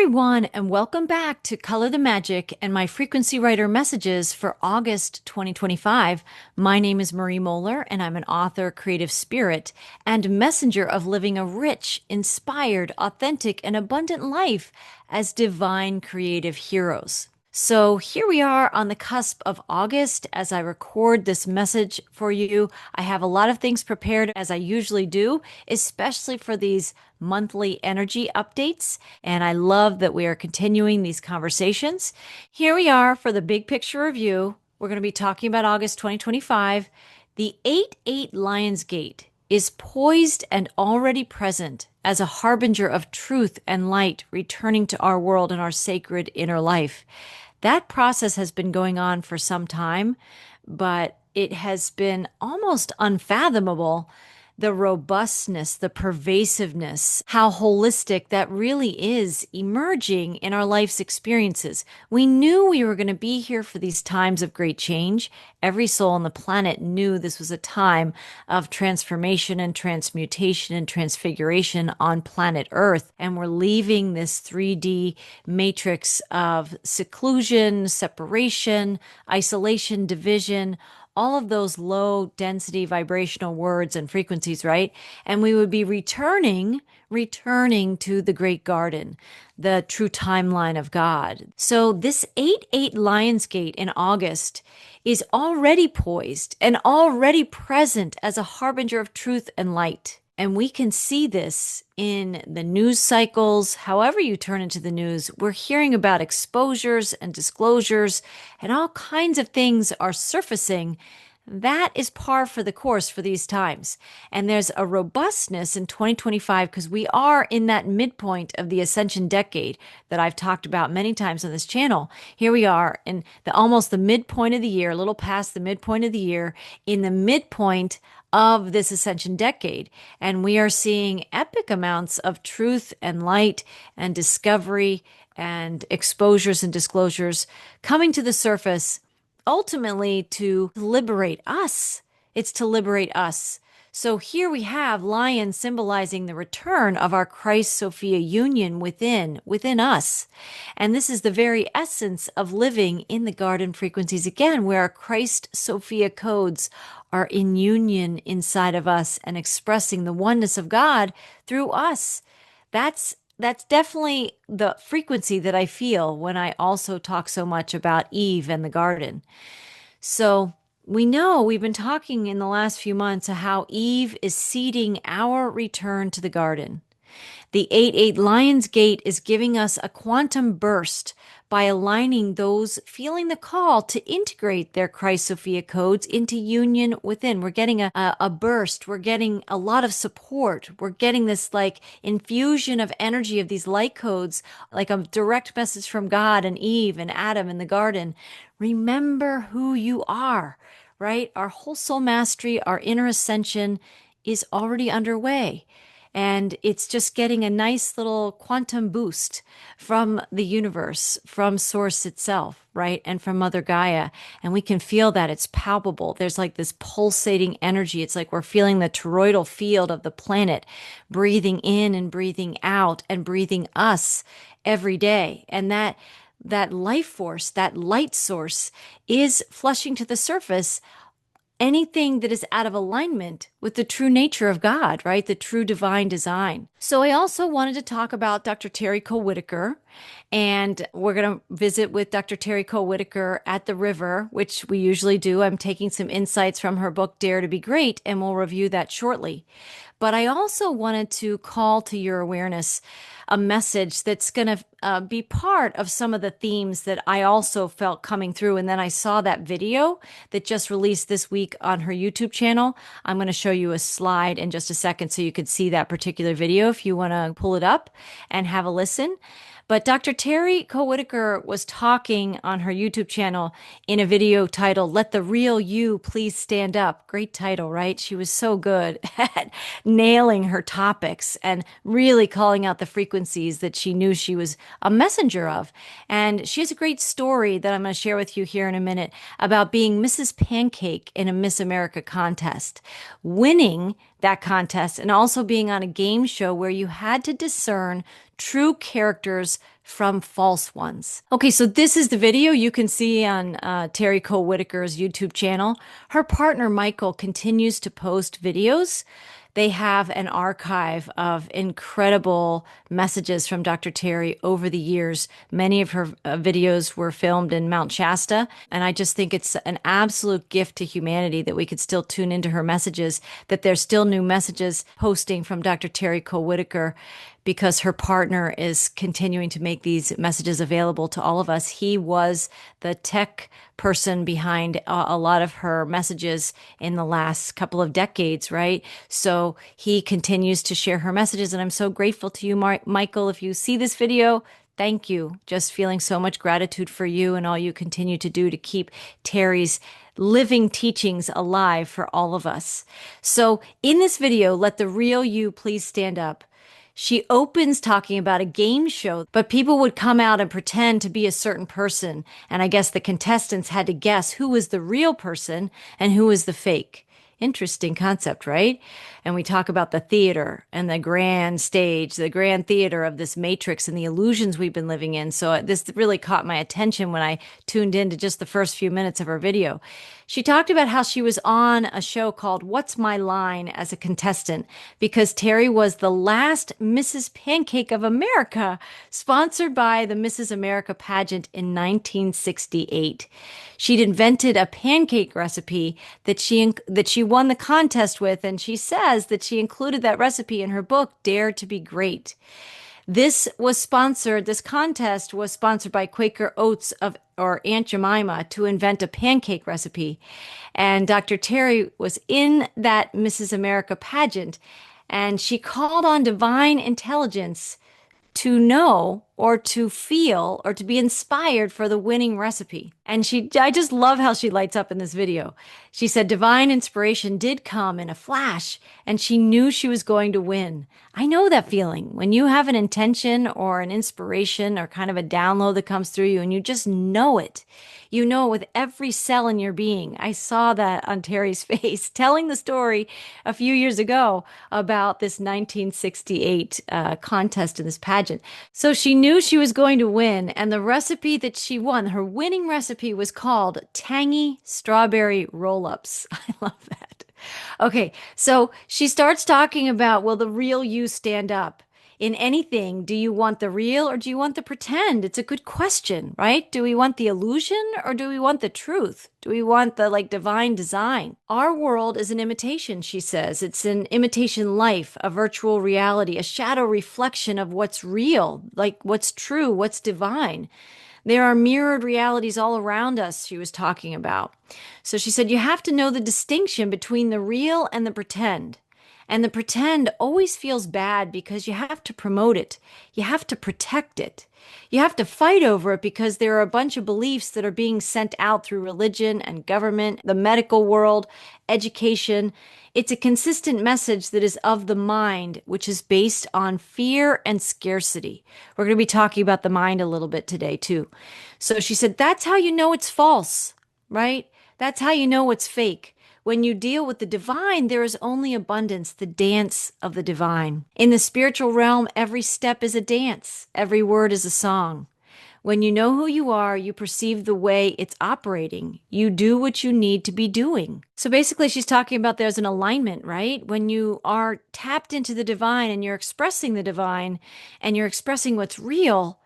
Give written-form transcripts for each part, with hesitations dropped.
everyone, and welcome back to Color the Magic and my Frequency Writer messages for August 2025. My name is Marie Mohler, and I'm an author, creative spirit, and messenger of living a rich, inspired, authentic, and abundant life as divine creative heroes. So here we are on the cusp of August as I record this message for you. I have a lot of things prepared as I usually do, especially for these monthly energy updates. And I love that we are continuing these conversations. Here we are for the big picture review. We're going to be talking about August 2025. The 8-8 Lionsgate is poised and already present as a harbinger of truth and light returning to our world and our sacred inner life. That process has been going on for some time, but it has been almost unfathomable, the robustness, the pervasiveness, how holistic that really is emerging in our life's experiences. We knew we were going to be here for these times of great change. Every soul on the planet knew this was a time of transformation and transmutation and transfiguration on planet Earth. And we're leaving this 3D matrix of seclusion, separation, isolation, division, all of those low density vibrational words and frequencies, right? And we would be returning to the great garden, the true timeline of God. So this 8-8 Lionsgate in August is already poised and already present as a harbinger of truth and light. And we can see this in the news cycles. However you turn into the news, we're hearing about exposures and disclosures, and all kinds of things are surfacing. That is par for the course for these times. And there's a robustness in 2025 because we are in that midpoint of the Ascension decade that I've talked about many times on this channel. Here we are in almost the midpoint of the year, a little past the midpoint of the year, in the midpoint of this Ascension decade. And we are seeing epic amounts of truth and light and discovery and exposures and disclosures coming to the surface, ultimately to liberate us. It's to liberate us. So here we have lion symbolizing the return of our Christ Sophia union within us. And this is the very essence of living in the garden frequencies again, where our Christ Sophia codes are in union inside of us and expressing the oneness of God through us. That's definitely the frequency that I feel when I also talk so much about Eve and the garden. So we know we've been talking in the last few months of how Eve is seeding our return to the garden. The 8-8 Lionsgate is giving us a quantum burst by aligning those feeling the call to integrate their Christ Sophia codes into union within. We're getting a burst. We're getting a lot of support. We're getting this like infusion of energy of these light codes, like a direct message from God and Eve and Adam in the garden. Remember who you are, right? Our whole soul mastery, our inner ascension is already underway. And it's just getting a nice little quantum boost from the universe, from Source itself, right? And from Mother Gaia. And we can feel that it's palpable. There's like this pulsating energy. It's like we're feeling the toroidal field of the planet, breathing in and breathing out and breathing us every day. And that life force, that light source is flushing to the surface anything that is out of alignment with the true nature of God, right? The true divine design. So I also wanted to talk about Dr. Terry Cole Whitaker, and we're going to visit with Dr. Terry Cole Whitaker at the river, which we usually do. I'm taking some insights from her book, Dare to Be Great, and we'll review that shortly. But I also wanted to call to your awareness a message that's going to be part of some of the themes that I also felt coming through. And then I saw that video that just released this week on her YouTube channel. I'm going to show you a slide in just a second so you could see that particular video if you want to pull it up and have a listen. But Dr. Terry Cole Whitaker was talking on her YouTube channel in a video titled, Let the Real You Please Stand Up. Great title, right? She was so good at nailing her topics and really calling out the frequencies that she knew she was a messenger of. And she has a great story that I'm going to share with you here in a minute about being Mrs. Pancake in a Miss America contest, winning that contest, and also being on a game show where you had to discern true characters from false ones. Okay, so this is the video you can see on Terry Cole Whitaker's YouTube channel. Her partner, Michael, continues to post videos. They have an archive of incredible messages from Dr. Terry over the years. Many of her videos were filmed in Mount Shasta, and I just think it's an absolute gift to humanity that we could still tune into her messages, that there's still new messages posting from Dr. Terry Cole Whitaker, because her partner is continuing to make these messages available to all of us. He was the tech person behind a lot of her messages in the last couple of decades, right? So he continues to share her messages, and I'm so grateful to you, Michael. If you see this video, thank you. Just feeling so much gratitude for you and all you continue to do to keep Terry's living teachings alive for all of us. So in this video, let the real you please stand up. She opens talking about a game show, but people would come out and pretend to be a certain person. And I guess the contestants had to guess who was the real person and who was the fake. Interesting concept, right? And we talk about the theater and the grand stage, the grand theater of this matrix and the illusions we've been living in. So this really caught my attention when I tuned into just the first few minutes of her video. She talked about how she was on a show called What's My Line as a contestant because Terry was the last Mrs. Pancake of America, sponsored by the Mrs. America pageant in 1968. She'd invented a pancake recipe that she won the contest with, and she says that she included that recipe in her book, Dare to Be Great. This contest was sponsored by Quaker Oats or Aunt Jemima to invent a pancake recipe. And Dr. Terry was in that Mrs. America pageant, and she called on divine intelligence to know or to feel or to be inspired for the winning recipe. And I just love how she lights up in this video. She said divine inspiration did come in a flash and she knew she was going to win. I know that feeling when you have an intention or an inspiration or kind of a download that comes through you and you just know it. You know it with every cell in your being. I saw that on Terry's face telling the story a few years ago about this 1968 contest in this pageant. So she knew she was going to win, and the recipe that she won, her winning recipe, was called Tangy Strawberry Roll-Ups. I love that. Okay, so she starts talking about, will the real you stand up? In anything, do you want the real or do you want the pretend? It's a good question, right? Do we want the illusion or do we want the truth? Do we want the divine design? Our world is an imitation, she says. It's an imitation life, a virtual reality, a shadow reflection of what's real, like what's true, what's divine. There are mirrored realities all around us, she was talking about. So she said, you have to know the distinction between the real and the pretend. And the pretend always feels bad because you have to promote it. You have to protect it. You have to fight over it because there are a bunch of beliefs that are being sent out through religion and government, the medical world, education. It's a consistent message that is of the mind, which is based on fear and scarcity. We're going to be talking about the mind a little bit today, too. So she said, that's how you know it's false, right? That's how you know it's fake. When you deal with the divine, there is only abundance, the dance of the divine. In the spiritual realm, every step is a dance. Every word is a song. When you know who you are, you perceive the way it's operating. You do what you need to be doing. So basically, she's talking about there's an alignment, right? When you are tapped into the divine and you're expressing the divine and you're expressing what's real,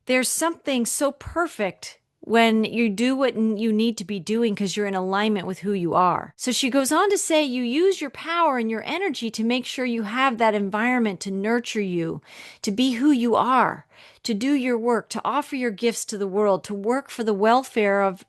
there's something so perfect when you do what you need to be doing because you're in alignment with who you are. So she goes on to say you use your power and your energy to make sure you have that environment to nurture you, to be who you are, to do your work, to offer your gifts to the world, to work for the welfare of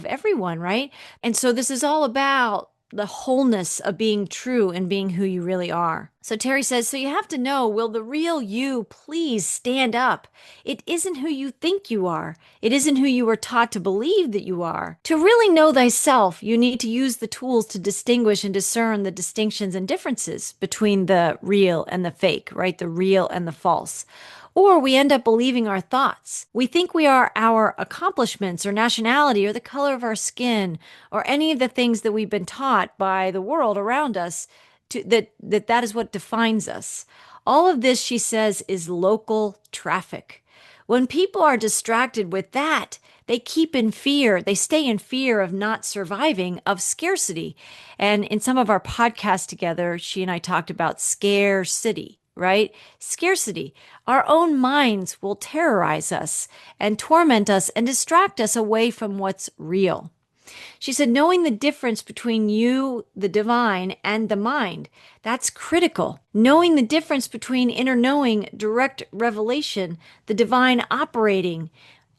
everyone, right? And so this is all about the wholeness of being true and being who you really are. So Terry says, so you have to know, will the real you please stand up? It isn't who you think you are. It isn't who you were taught to believe that you are. To really know thyself, you need to use the tools to distinguish and discern the distinctions and differences between the real and the fake, right? The real and the false. Or we end up believing our thoughts. We think we are our accomplishments or nationality or the color of our skin or any of the things that we've been taught by the world around us that is what defines us. All of this, she says, is local traffic. When people are distracted with that, they keep in fear. They stay in fear of not surviving, of scarcity. And in some of our podcasts together, she and I talked about scarcity, right? Scarcity. Our own minds will terrorize us and torment us and distract us away from what's real. She said, knowing the difference between you, the divine, and the mind, that's critical. Knowing the difference between inner knowing, direct revelation, the divine operating,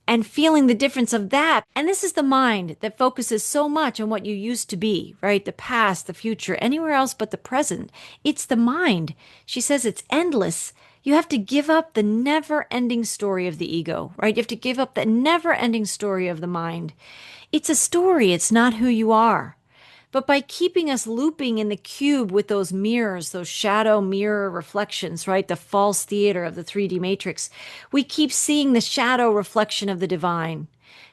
and feeling the difference of that. And this is the mind that focuses so much on what you used to be, right? The past, the future, anywhere else but the present. It's the mind. She says it's endless. You have to give up the never-ending story of the ego, right? You have to give up the never-ending story of the mind. It's a story. It's not who you are. But by keeping us looping in the cube with those mirrors, those shadow mirror reflections, right? The false theater of the 3D matrix, we keep seeing the shadow reflection of the divine.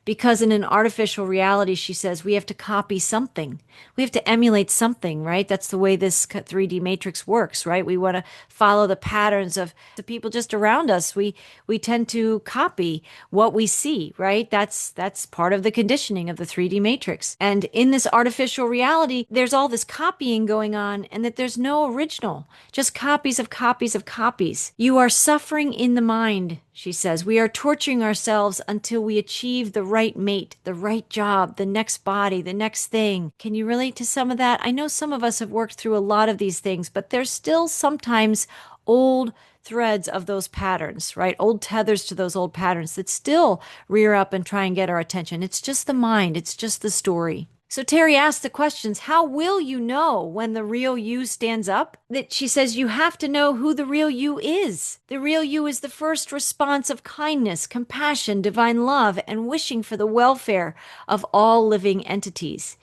Because in an artificial reality, she says, we have to copy something. We have to emulate something, right? That's the way this 3D matrix works, right? We want to follow the patterns of the people just around us. We tend to copy what we see, right? That's part of the conditioning of the 3D matrix. And in this artificial reality, there's all this copying going on, and that there's no original, just copies of copies of copies. You are suffering in the mind, she says. We are torturing ourselves until we achieve the right mate, the right job, the next body, the next thing. Can you relate to some of that? I know some of us have worked through a lot of these things, but there's still sometimes old threads of those patterns, right? Old tethers to those old patterns that still rear up and try and get our attention. It's just the mind. It's just the story. So Terry asked the questions, how will you know when the real you stands up? That she says you have to know who the real you is. The real you is the first response of kindness, compassion, divine love, and wishing for the welfare of all living entities.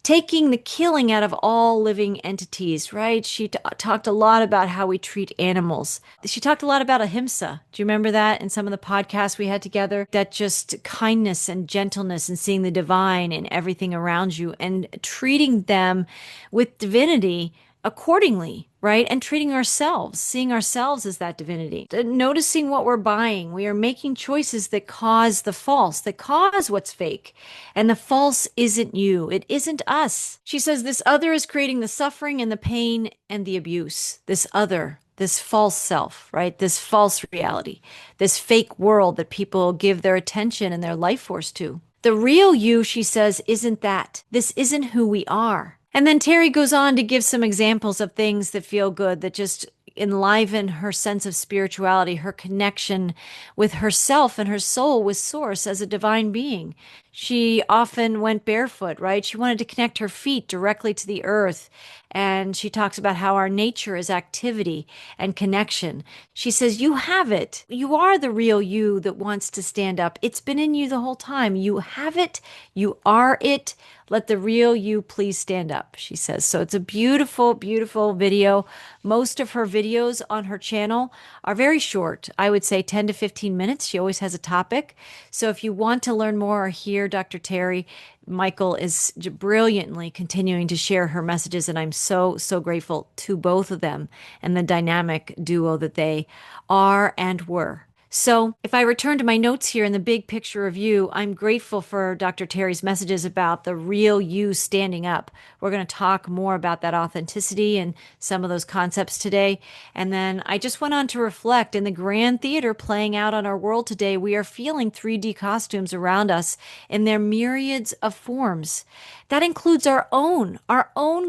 Taking the killing out of all living entities, right? She talked a lot about how we treat animals. She talked a lot about ahimsa. Do you remember that in some of the podcasts we had together? That just kindness and gentleness and seeing the divine in everything around you and treating them with divinity accordingly, right? And treating ourselves, seeing ourselves as that divinity, noticing what we're buying. We are making choices that cause the false, that cause what's fake. And the false isn't you. It isn't us. She says this other is creating the suffering and the pain and the abuse. This other, this false self, right? This false reality, this fake world that people give their attention and their life force to. The real you, she says, isn't that. This isn't who we are. And then Terry goes on to give some examples of things that feel good, that just enliven her sense of spirituality, her connection with herself and her soul with Source as a divine being. She often went barefoot, right? She wanted to connect her feet directly to the earth. And she talks about how our nature is activity and connection. She says, you have it. You are the real you that wants to stand up. It's been in you the whole time. You have it. You are it. Let the real you please stand up, she says. So it's a beautiful, beautiful video. Most of her videos on her channel are very short. I would say 10 to 15 minutes. She always has a topic. So if you want to learn more or hear Dr. Terry, Michael is brilliantly continuing to share her messages, and I'm so, so grateful to both of them and the dynamic duo that they are and were. So if I return to my notes here in the big picture review, I'm grateful for Dr. Terry's messages about the real you standing up. We're going to talk more about that authenticity and some of those concepts today. And then I just went on to reflect in the grand theater playing out on our world today, we are feeling 3D costumes around us in their myriads of forms. That includes our own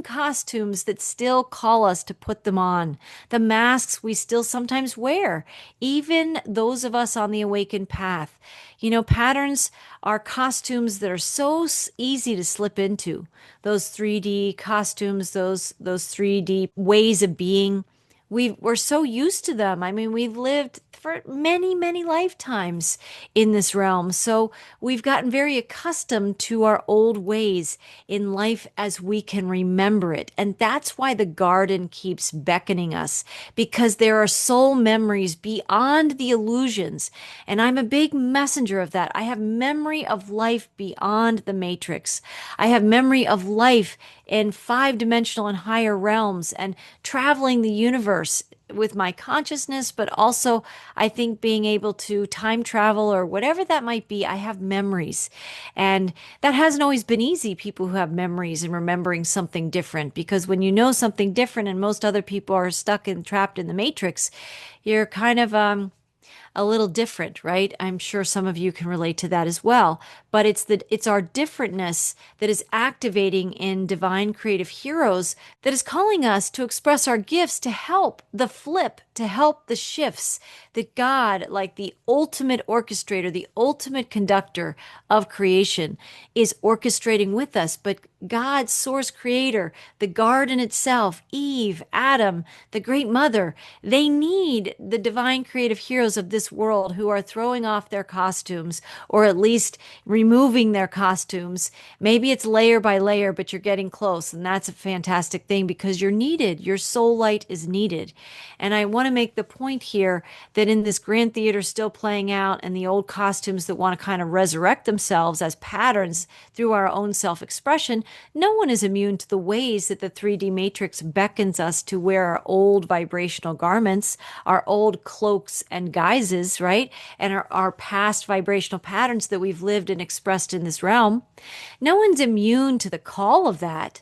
costumes that still call us to put them on, the masks we still sometimes wear, even those of us on the awakened path. You know, patterns are costumes that are so easy to slip into. Those 3D costumes, those 3D ways of being. we're so used to them. I mean, we've lived for many, many lifetimes in this realm. So we've gotten very accustomed to our old ways in life as we can remember it. And that's why the garden keeps beckoning us, because there are soul memories beyond the illusions. And I'm a big messenger of that. I have memory of life beyond the matrix. I have memory of life in 5-dimensional and higher realms and traveling the universe with my consciousness, but also I think being able to time travel or whatever that might be. I have memories. And that hasn't always been easy, people who have memories and remembering something different, because when you know something different and most other people are stuck and trapped in the matrix, you're kind of a little different, right? I'm sure some of you can relate to that as well. But it's our differentness that is activating in divine creative heroes that is calling us to express our gifts, to help the flip, to help the shifts that God, like the ultimate orchestrator, the ultimate conductor of creation, is orchestrating with us. But God, source creator, the garden itself, Eve, Adam, the great mother, they need the divine creative heroes of this world who are throwing off their costumes, or at least removing their costumes. Maybe it's layer by layer, but you're getting close. And that's a fantastic thing, because you're needed. Your soul light is needed. And I want to make the point here that in this grand theater still playing out, and the old costumes that want to kind of resurrect themselves as patterns through our own self-expression, no one is immune to the ways that the 3D matrix beckons us to wear our old vibrational garments, our old cloaks and guises, right? And our past vibrational patterns that we've lived and expressed in this realm. No one's immune to the call of that.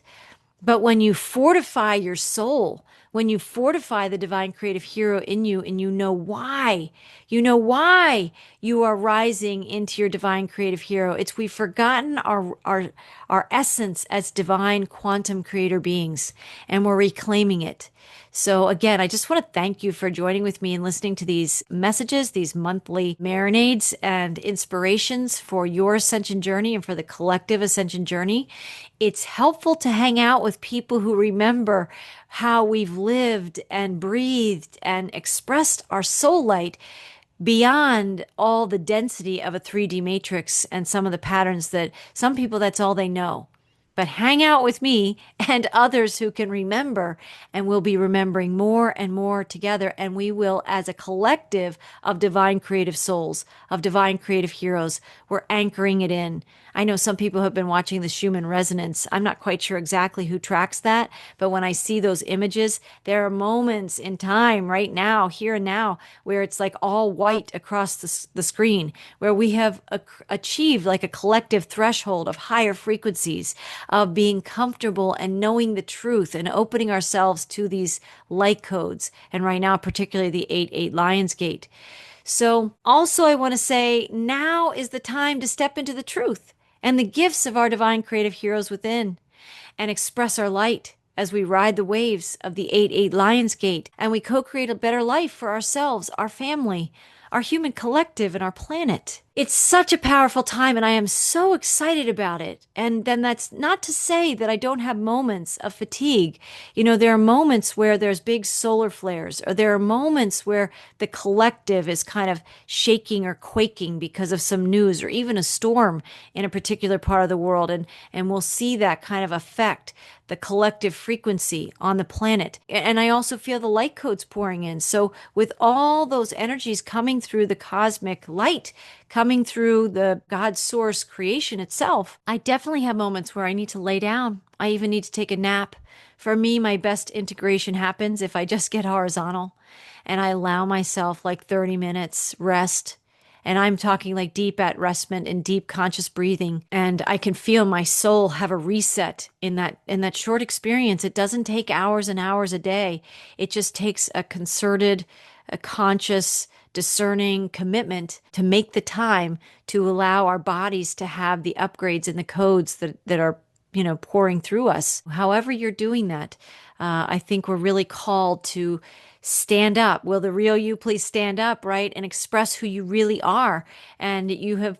But when you fortify your soul, when you fortify the divine creative hero in you, and you know why you are rising into your divine creative hero. It's we've forgotten our essence as divine quantum creator beings, and we're reclaiming it. So again, I just want to thank you for joining with me and listening to these messages, these monthly marinades and inspirations for your ascension journey and for the collective ascension journey. It's helpful to hang out with people who remember how we've lived and breathed and expressed our soul light beyond all the density of a 3D matrix and some of the patterns that some people, that's all they know. But hang out with me and others who can remember, and we'll be remembering more and more together. And we will, as a collective of divine creative souls, of divine creative heroes, we're anchoring it in. I know some people have been watching the Schumann resonance. I'm not quite sure exactly who tracks that, but when I see those images, there are moments in time right now, here and now, where it's like all white across the screen, where we have achieved like a collective threshold of higher frequencies, of being comfortable and knowing the truth and opening ourselves to these light codes. And right now, particularly the 8-8 Lionsgate. So also I want to say now is the time to step into the truth and the gifts of our divine creative heroes within, and express our light as we ride the waves of the 8-8 Lionsgate, and we co-create a better life for ourselves, our family, our human collective, and our planet. It's such a powerful time, and I am so excited about it. And then that's not to say that I don't have moments of fatigue. You know, there are moments where there's big solar flares, or there are moments where the collective is kind of shaking or quaking because of some news or even a storm in a particular part of the world. And we'll see that kind of affect the collective frequency on the planet. And I also feel the light codes pouring in. So with all those energies coming through the cosmic light, coming through the God source creation itself, I definitely have moments where I need to lay down. I even need to take a nap. For me, my best integration happens if I just get horizontal and I allow myself like 30 minutes rest. And I'm talking like deep at restment and deep conscious breathing. And I can feel my soul have a reset in that short experience. It doesn't take hours and hours a day. It just takes a concerted, a conscious, discerning commitment to make the time to allow our bodies to have the upgrades and the codes that are, pouring through us. However you're doing that, I think we're really called to stand up? Will the real you please stand up, right? And express who you really are. And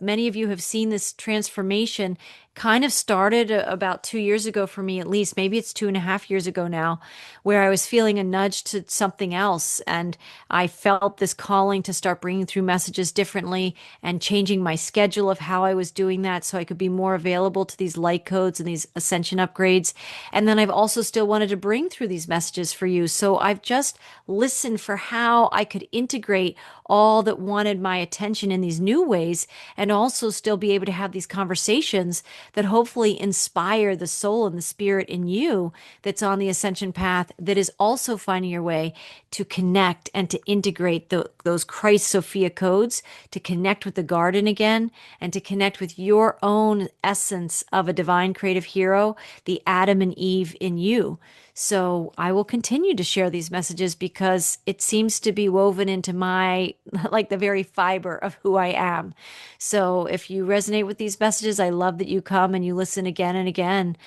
many of you have seen this transformation kind of started about 2 years ago for me, at least. Maybe it's 2.5 years ago now, where I was feeling a nudge to something else. And I felt this calling to start bringing through messages differently and changing my schedule of how I was doing that so I could be more available to these light codes and these ascension upgrades. And then I've also still wanted to bring through these messages for you. So I've just listened for how I could integrate all that wanted my attention in these new ways and also still be able to have these conversations that hopefully inspire the soul and the spirit in you that's on the ascension path, that is also finding your way to connect and to integrate those Christ Sophia codes, to connect with the garden again, and to connect with your own essence of a divine creative hero, the Adam and Eve in you. So I will continue to share these messages because it seems to be woven into my, like the very fiber of who I am. So if you resonate with these messages, I love that you come and you listen again and again.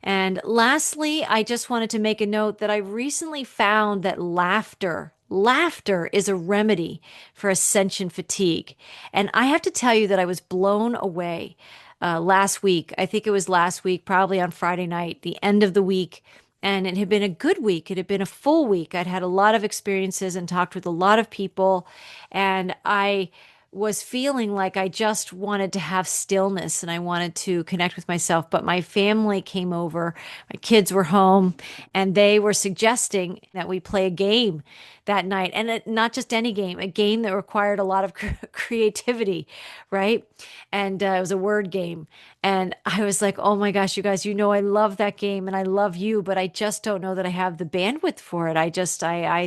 And lastly, I just wanted to make a note that I recently found that laughter is a remedy for ascension fatigue. And I have to tell you that I was blown away last week. I think it was last week, probably on Friday night, the end of the week. And it had been a good week. It had been a full week. I'd had a lot of experiences and talked with a lot of people. And I was feeling like I just wanted to have stillness and I wanted to connect with myself. But my family came over, my kids were home, and they were suggesting that we play a game that night. And not just any game, a game that required a lot of creativity, right? And it was a word game. And I was like, oh my gosh, you guys, I love that game and I love you, but I just don't know that I have the bandwidth for it. I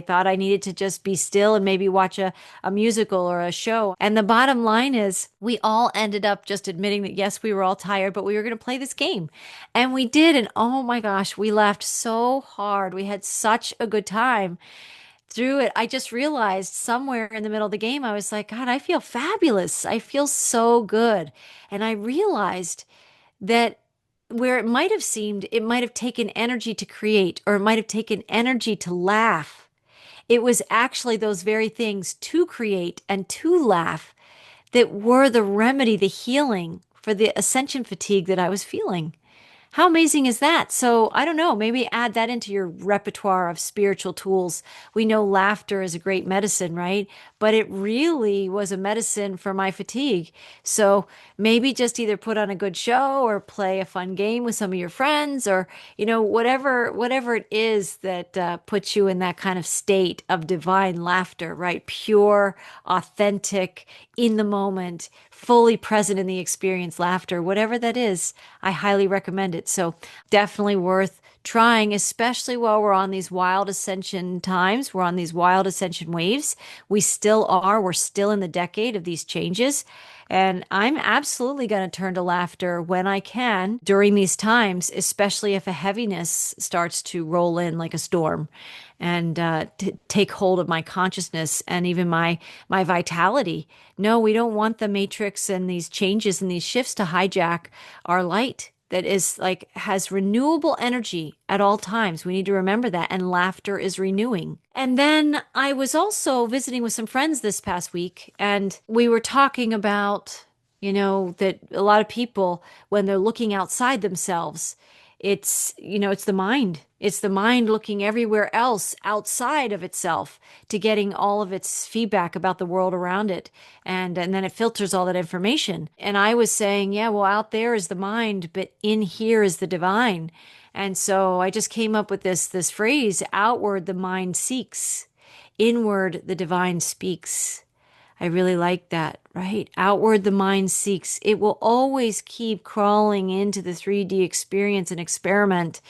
thought I needed to just be still and maybe watch a musical or a show. And the bottom line is we all ended up just admitting that, yes, we were all tired, but we were going to play this game. And we did. And oh my gosh, we laughed so hard. We had such a good time through it. I just realized somewhere in the middle of the game, I was like, God, I feel fabulous. I feel so good. And I realized that where it might have seemed it might have taken energy to create, or it might have taken energy to laugh, it was actually those very things to create and to laugh that were the remedy, the healing for the ascension fatigue that I was feeling. How amazing is that? So I don't know, maybe add that into your repertoire of spiritual tools. We know laughter is a great medicine, right? But it really was a medicine for my fatigue. So maybe just either put on a good show or play a fun game with some of your friends, or, whatever it is that puts you in that kind of state of divine laughter, right? Pure, authentic, in the moment, fully present in the experience laughter, whatever that is, I highly recommend it. So definitely worth trying, especially while we're on these wild ascension times. We're on these wild ascension waves. We still are. We're still in the decade of these changes. And I'm absolutely going to turn to laughter when I can during these times, especially if a heaviness starts to roll in like a storm and to take hold of my consciousness and even my vitality. No, we don't want the matrix and these changes and these shifts to hijack our light that is like has renewable energy at all times. We need to remember that. And laughter is renewing. And then I was also visiting with some friends this past week, and we were talking about, that a lot of people, when they're looking outside themselves, it's the mind. It's the mind looking everywhere else outside of itself to getting all of its feedback about the world around it. And then it filters all that information. And I was saying, yeah, well, out there is the mind, but in here is the divine. And so I just came up with this phrase: outward, the mind seeks. Inward, the divine speaks. I really like that, right? Outward, the mind seeks. It will always keep crawling into the 3D experience and experiment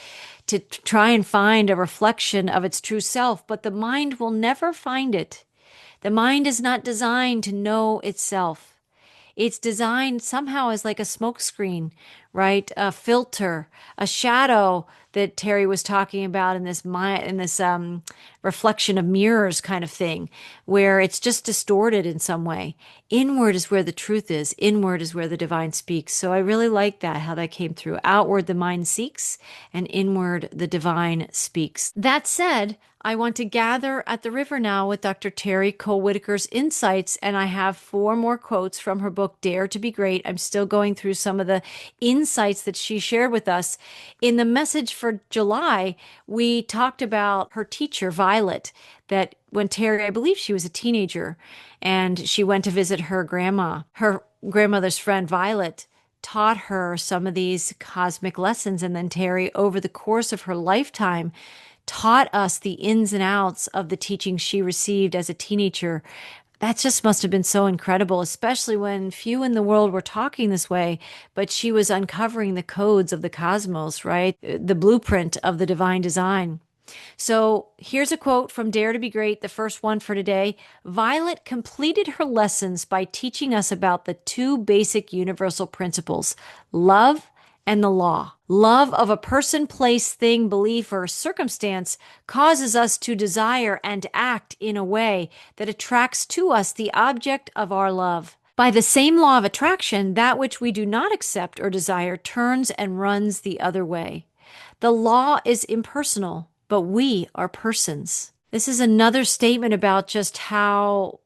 to try and find a reflection of its true self, but the mind will never find it. The mind is not designed to know itself. It's designed somehow as like a smokescreen, right? A filter, a shadow that Terry was talking about in this reflection of mirrors kind of thing, where it's just distorted in some way. Inward is where the truth is. Inward is where the divine speaks. So I really like that, how that came through. Outward, the mind seeks, and inward, the divine speaks. That said, I want to gather at the river now with Dr. Terry Cole Whitaker's insights, and I have 4 more quotes from her book, Dare to Be Great. I'm still going through some of the insights that she shared with us. In the message for July, we talked about her teacher, Violet, that when Terry, I believe she was a teenager, and she went to visit her grandma, her grandmother's friend, Violet, taught her some of these cosmic lessons. And then Terry, over the course of her lifetime, taught us the ins and outs of the teaching she received as a teenager. That just must have been so incredible, especially when few in the world were talking this way, but she was uncovering the codes of the cosmos, right? The blueprint of the divine design. So here's a quote from Dare to Be Great, the first one for today. Violet completed her lessons by teaching us about the 2 basic universal principles, love and the law. Love of a person, place, thing, belief, or circumstance causes us to desire and act in a way that attracts to us the object of our love. By the same law of attraction, that which we do not accept or desire turns and runs the other way. The law is impersonal, but we are persons. This is another statement about just how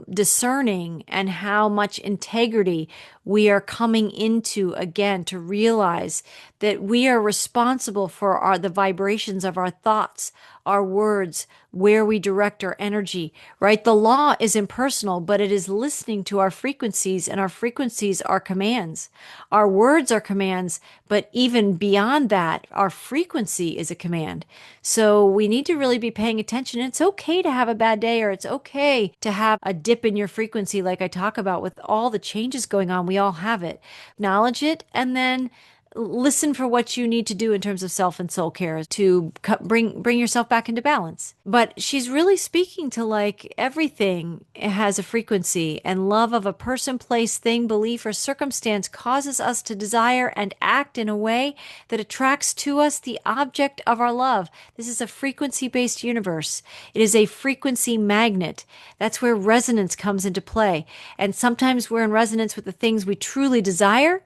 discerning and how much integrity we are coming into, again, to realize that we are responsible for the vibrations of our thoughts, our words, where we direct our energy, right? The law is impersonal, but it is listening to our frequencies, and our frequencies are commands. Our words are commands, but even beyond that, our frequency is a command. So we need to really be paying attention. It's okay to have a bad day, or it's okay to have a dip in your frequency, like I talk about with all the changes going on. We all have it. Acknowledge it, and then listen for what you need to do in terms of self and soul care to bring yourself back into balance. But she's really speaking to like everything has a frequency, and love of a person, place, thing, belief, or circumstance causes us to desire and act in a way that attracts to us the object of our love. This is a frequency-based universe. It is a frequency magnet. That's where resonance comes into play. And sometimes we're in resonance with the things we truly desire.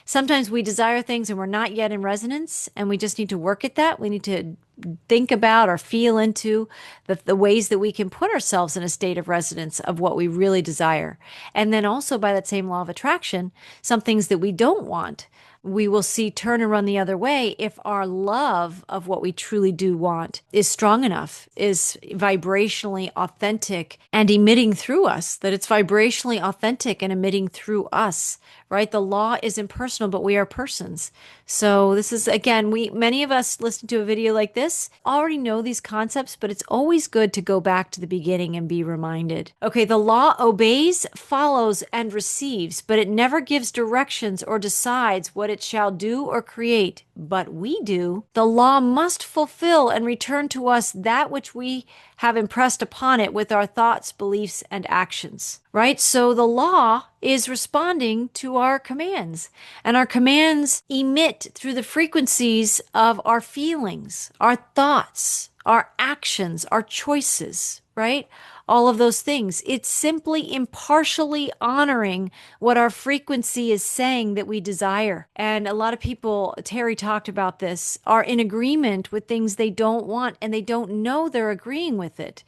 Sometimes we desire things and we're not yet in resonance, and we just need to work at that. We need to think about or feel into the ways that we can put ourselves in a state of resonance of what we really desire. And then also, by that same law of attraction, some things that we don't want, we will see turn and run the other way if our love of what we truly do want is strong enough, is vibrationally authentic and emitting through us, that it's vibrationally authentic and emitting through us, right? The law is impersonal, but we are persons. So this is, again, many of us listen to a video like this already know these concepts, but it's always good to go back to the beginning and be reminded. Okay, the law obeys, follows, and receives, but it never gives directions or decides what it shall do or create, but we do. The law must fulfill and return to us that which we have impressed upon it with our thoughts, beliefs, and actions, right? So the law is responding to our commands, and our commands emit through the frequencies of our feelings, our thoughts, our actions, our choices, right? All of those things. It's simply impartially honoring what our frequency is saying that we desire. And a lot of people, Terry talked about this, are in agreement with things they don't want, and they don't know they're agreeing with it.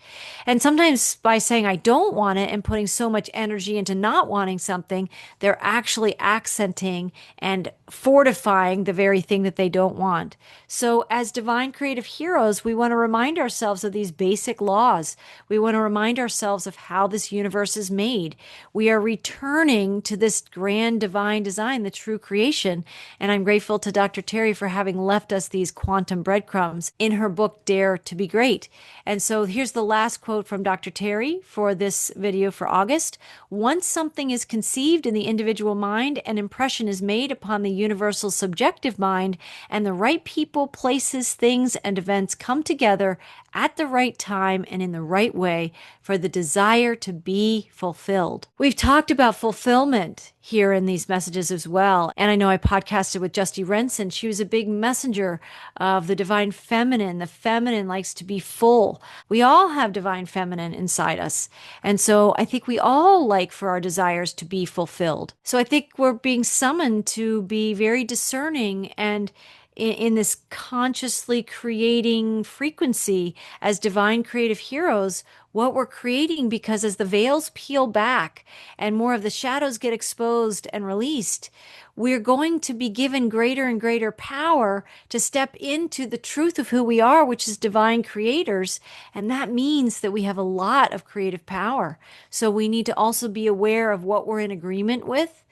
And sometimes by saying, I don't want it, and putting so much energy into not wanting something, they're actually accenting and fortifying the very thing that they don't want. So as divine creative heroes, we want to remind ourselves of these basic laws. We want to remind ourselves of how this universe is made. We are returning to this grand divine design, the true creation. And I'm grateful to Dr. Terry for having left us these quantum breadcrumbs in her book, Dare to Be Great. And so here's the last quote from Dr. Terry for this video for August. Once something is conceived in the individual mind, an impression is made upon the universal subjective mind, and the right people, places, things, and events come together at the right time and in the right way for the desire to be fulfilled. We've talked about fulfillment here in these messages as well. And I know I podcasted with Justy Renson. She was a big messenger of the divine feminine. The feminine likes to be full. We all have divine feminine inside us. And so I think we all like for our desires to be fulfilled. So I think we're being summoned to be very discerning and in this consciously creating frequency as divine creative heroes, what we're creating, because as the veils peel back and more of the shadows get exposed and released, we're going to be given greater and greater power to step into the truth of who we are, which is divine creators. And that means that we have a lot of creative power. So we need to also be aware of what we're in agreement with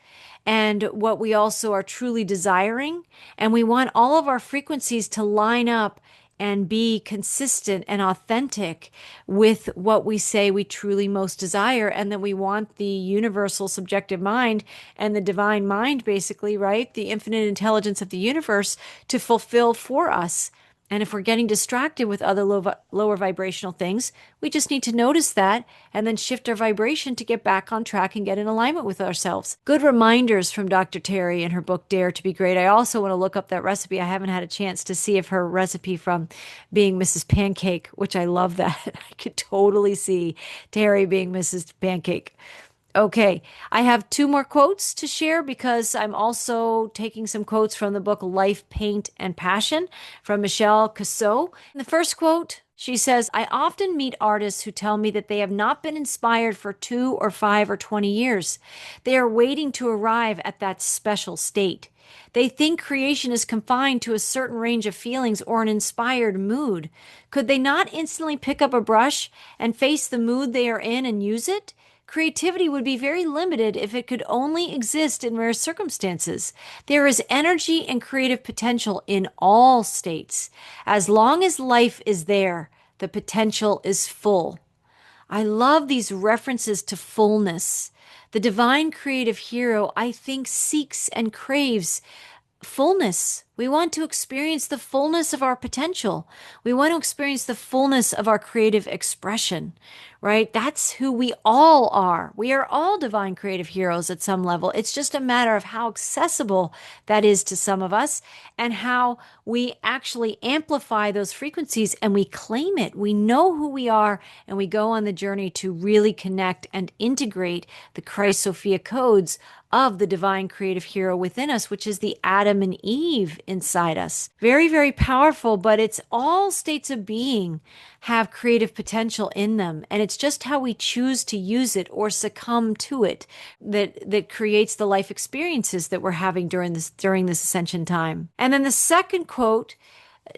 and what we also are truly desiring. And we want all of our frequencies to line up and be consistent and authentic with what we say we truly most desire. And that we want the universal subjective mind and the divine mind, basically, right? The infinite intelligence of the universe to fulfill for us. And if we're getting distracted with other lower vibrational things, we just need to notice that and then shift our vibration to get back on track and get in alignment with ourselves. Good reminders from Dr. Terry in her book, Dare to Be Great. I also want to look up that recipe. I haven't had a chance to see if her recipe from being Mrs. Pancake, which I love that. I could totally see Terry being Mrs. Pancake. Okay, I have two more quotes to share because I'm also taking some quotes from the book Life, Paint, and Passion from Michelle Cassot. In the first quote, she says, I often meet artists who tell me that they have not been inspired for 2 or 5 or 20 years. They are waiting to arrive at that special state. They think creation is confined to a certain range of feelings or an inspired mood. Could they not instantly pick up a brush and face the mood they are in and use it? Creativity would be very limited if it could only exist in rare circumstances. There is energy and creative potential in all states. As long as life is there, the potential is full. I love these references to fullness. The divine creative hero, I think, seeks and craves fullness. We want to experience the fullness of our potential. We want to experience the fullness of our creative expression, right? That's who we all are. We are all divine creative heroes at some level. It's just a matter of how accessible that is to some of us and how we actually amplify those frequencies and we claim it. We know who we are and we go on the journey to really connect and integrate the Christ Sophia codes of the divine creative hero within us, which is the Adam and Eve inside us. Very, very powerful, but it's all states of being have creative potential in them. And it's just how we choose to use it or succumb to it that creates the life experiences that we're having during this ascension time. And then the second quote,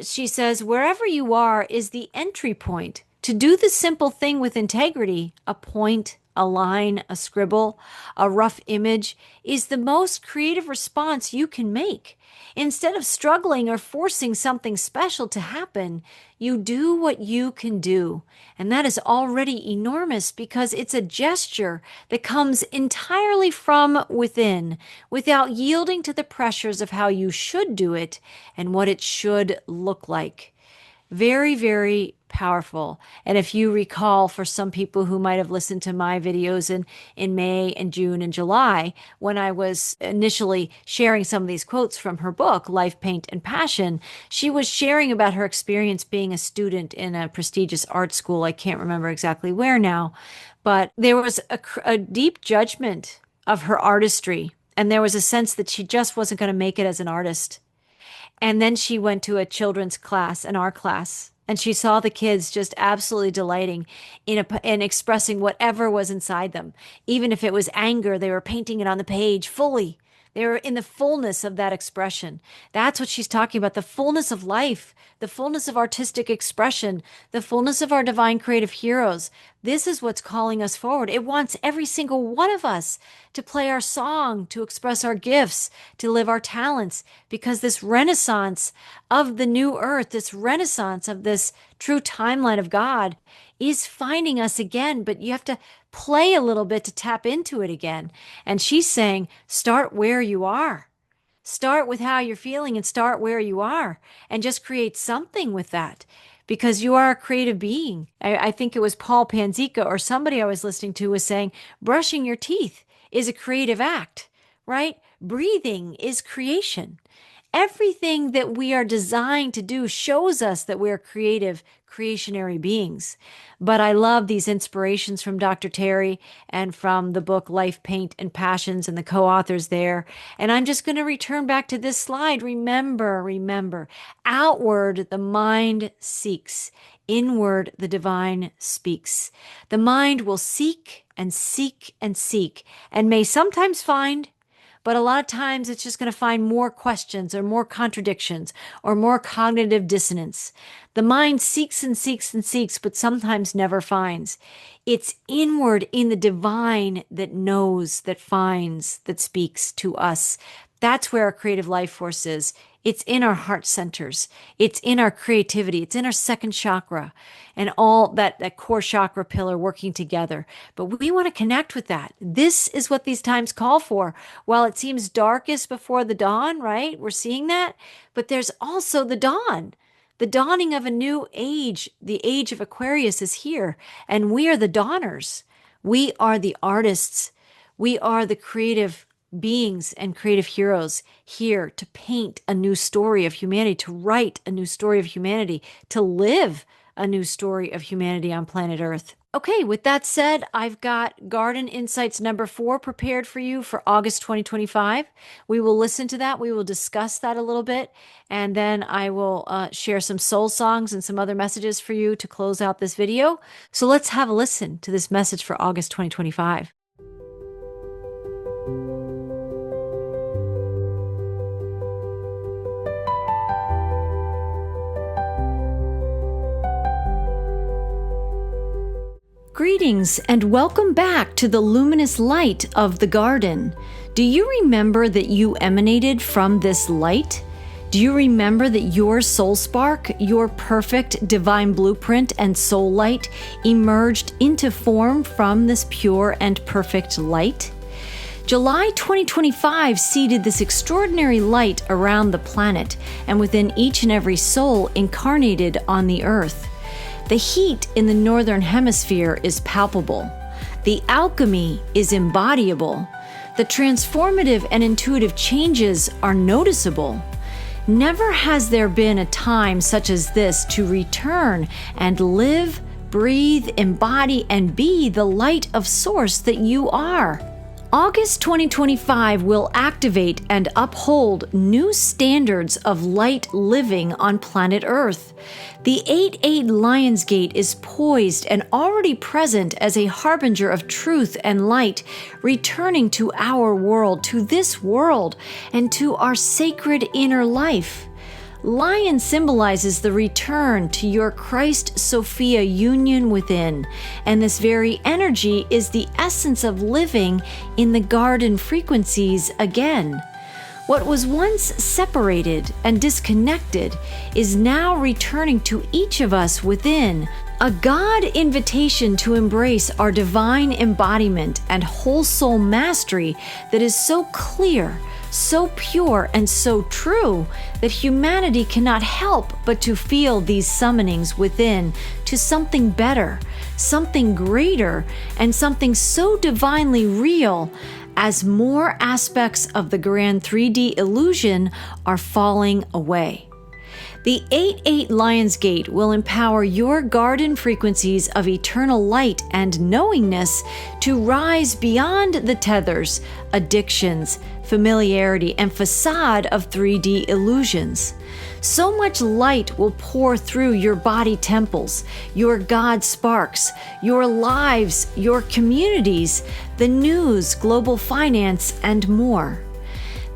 she says, wherever you are is the entry point. To do the simple thing with integrity, a point, a line, a scribble, a rough image, is the most creative response you can make. Instead of struggling or forcing something special to happen, you do what you can do. And that is already enormous because it's a gesture that comes entirely from within, without yielding to the pressures of how you should do it and what it should look like. Very, very powerful. And if you recall, for some people who might have listened to my videos in May and June and July, when I was initially sharing some of these quotes from her book, Life, Paint, and Passion, she was sharing about her experience being a student in a prestigious art school. I can't remember exactly where now, but there was a deep judgment of her artistry. And there was a sense that she just wasn't going to make it as an artist. And then she went to a children's class, an art class, and she saw the kids just absolutely delighting in expressing whatever was inside them. Even if it was anger, they were painting it on the page fully. They were in the fullness of that expression. That's what she's talking about, the fullness of life, the fullness of artistic expression, the fullness of our divine creative heroes. This is what's calling us forward. It wants every single one of us to play our song, to express our gifts, to live our talents, because this renaissance of the new earth, this renaissance of this true timeline of God is finding us again, but you have to play a little bit to tap into it again. And she's saying, start where you are. Start with how you're feeling and start where you are and just create something with that because you are a creative being. I think it was Paul Panzica or somebody I was listening to was saying, brushing your teeth is a creative act, right? Breathing is creation. Everything that we are designed to do shows us that we're creative creationary beings. But I love these inspirations from Dr. Terry and from the book Life, Paint, and Passions and the co-authors there. And I'm just going to return back to this slide. Remember, outward the mind seeks, inward the divine speaks. The mind will seek and seek and seek, and may sometimes find, but a lot of times it's just going to find more questions or more contradictions or more cognitive dissonance. The mind seeks and seeks and seeks, but sometimes never finds. It's inward in the divine that knows, that finds, that speaks to us. That's where our creative life force is. It's in our heart centers. It's in our creativity. It's in our second chakra and all that core chakra pillar working together. But we want to connect with that. This is what these times call for. While it seems darkest before the dawn, right? We're seeing that. But there's also the dawn. The dawning of a new age. The age of Aquarius is here. And we are the dawners. We are the artists. We are the creative beings and creative heroes here to paint a new story of humanity, to write a new story of humanity, to live a new story of humanity on planet Earth. Okay, with that said, I've got Garden Insights number 4 prepared for you for August 2025. We will listen to that. We will discuss that a little bit. And then I will share some soul songs and some other messages for you to close out this video. So let's have a listen to this message for August 2025. Greetings and welcome back to the luminous light of the garden. Do you remember that you emanated from this light? Do you remember that your soul spark, your perfect divine blueprint and soul light emerged into form from this pure and perfect light? July 2025 seeded this extraordinary light around the planet and within each and every soul incarnated on the earth. The heat in the northern hemisphere is palpable. The alchemy is embodiable. The transformative and intuitive changes are noticeable. Never has there been a time such as this to return and live, breathe, embody, and be the light of source that you are. August 2025 will activate and uphold new standards of light living on planet Earth. The 8-8 Lionsgate is poised and already present as a harbinger of truth and light, returning to our world, to this world, and to our sacred inner life. Lion symbolizes the return to your Christ-Sophia union within, and this very energy is the essence of living in the garden frequencies again. What was once separated and disconnected is now returning to each of us within, a God invitation to embrace our divine embodiment and whole soul mastery that is so clear, so pure, and so true that humanity cannot help but to feel these summonings within to something better, something greater, and something so divinely real as more aspects of the grand 3D illusion are falling away. The 8-8 Lionsgate will empower your garden frequencies of eternal light and knowingness to rise beyond the tethers, addictions, familiarity, and facade of 3D illusions. So much light will pour through your body temples, your God sparks, your lives, your communities, the news, global finance, and more.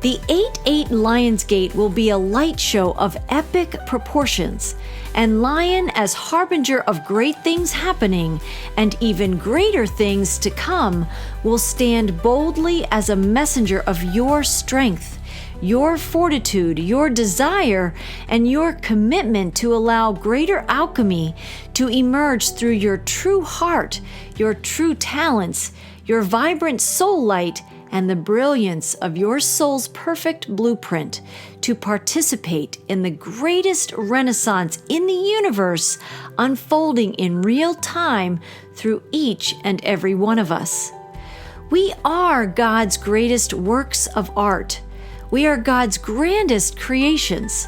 The 8-8 Lionsgate will be a light show of epic proportions, and Lion as harbinger of great things happening and even greater things to come will stand boldly as a messenger of your strength, your fortitude, your desire, and your commitment to allow greater alchemy to emerge through your true heart, your true talents, your vibrant soul light, and the brilliance of your soul's perfect blueprint to participate in the greatest renaissance in the universe unfolding in real time through each and every one of us. We are God's greatest works of art. We are God's grandest creations.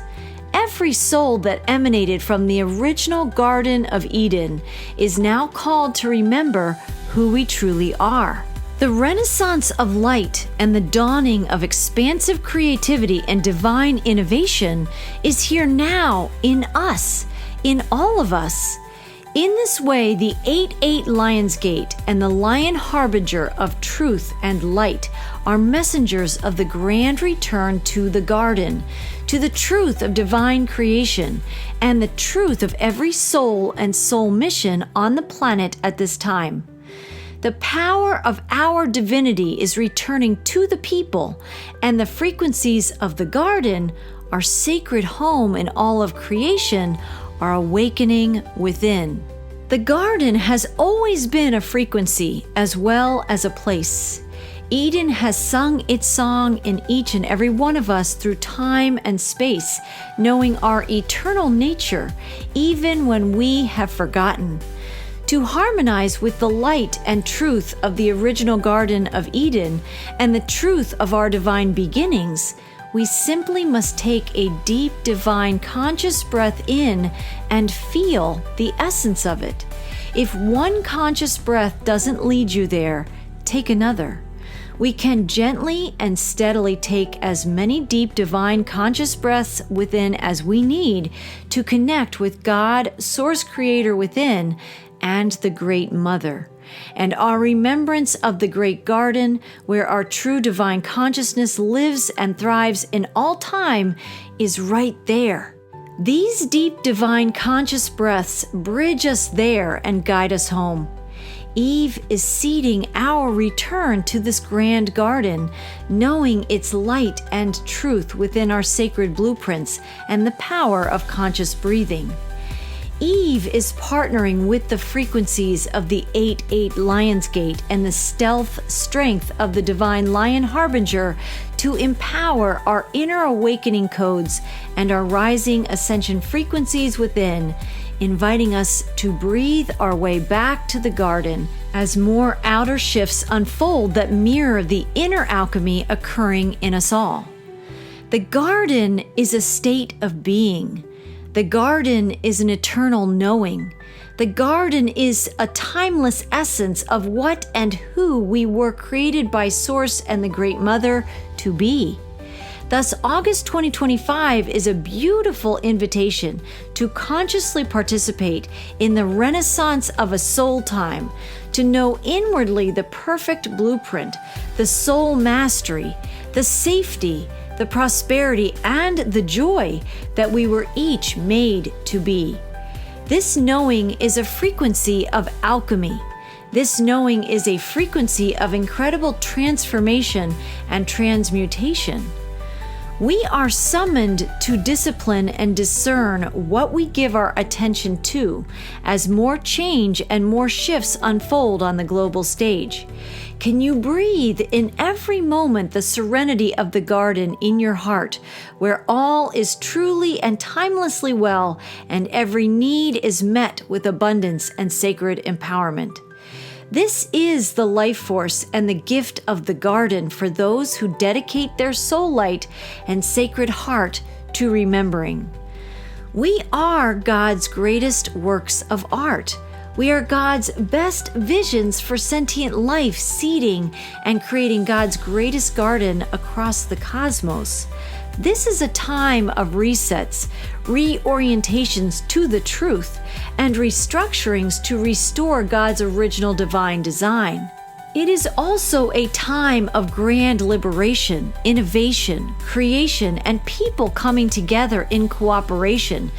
every soul that emanated from the original Garden of Eden is now called to remember who we truly are. The renaissance of light and the dawning of expansive creativity and divine innovation is here now in us, in all of us. In this way, the 8-8 Lion's Gate and the Lion Harbinger of truth and light are messengers of the grand return to the garden, to the truth of divine creation, and the truth of every soul and soul mission on the planet at this time. The power of our divinity is returning to the people, and the frequencies of the garden, our sacred home in all of creation, are awakening within. The garden has always been a frequency as well as a place. Eden has sung its song in each and every one of us through time and space, knowing our eternal nature, even when we have forgotten. To harmonize with the light and truth of the original Garden of Eden and the truth of our divine beginnings, we simply must take a deep divine conscious breath in and feel the essence of it. If one conscious breath doesn't lead you there, take another. We can gently and steadily take as many deep divine conscious breaths within as we need to connect with God, Source Creator within, and the Great Mother. And our remembrance of the great garden, where our true divine consciousness lives and thrives in all time, is right there. These deep divine conscious breaths bridge us there and guide us home. Eve is seeding our return to this grand garden, knowing its light and truth within our sacred blueprints and the power of conscious breathing. Eve is partnering with the frequencies of the 8-8 Lion's Gate and the stealth strength of the Divine Lion Harbinger to empower our inner awakening codes and our rising ascension frequencies within, inviting us to breathe our way back to the garden as more outer shifts unfold that mirror the inner alchemy occurring in us all. The garden is a state of being. The garden is an eternal knowing. The garden is a timeless essence of what and who we were created by Source and the Great Mother to be. Thus, August 2025 is a beautiful invitation to consciously participate in the renaissance of a soul time, to know inwardly the perfect blueprint, the soul mastery, the safety, the prosperity, and the joy that we were each made to be. This knowing is a frequency of alchemy. This knowing is a frequency of incredible transformation and transmutation. We are summoned to discipline and discern what we give our attention to as more change and more shifts unfold on the global stage. Can you breathe in every moment the serenity of the garden in your heart, where all is truly and timelessly well, and every need is met with abundance and sacred empowerment? This is the life force and the gift of the garden for those who dedicate their soul light and sacred heart to remembering. We are God's greatest works of art. We are God's best visions for sentient life, seeding and creating God's greatest garden across the cosmos. This is a time of resets, reorientations to the truth, and restructurings to restore God's original divine design. It is also a time of grand liberation, innovation, creation, and people coming together in cooperation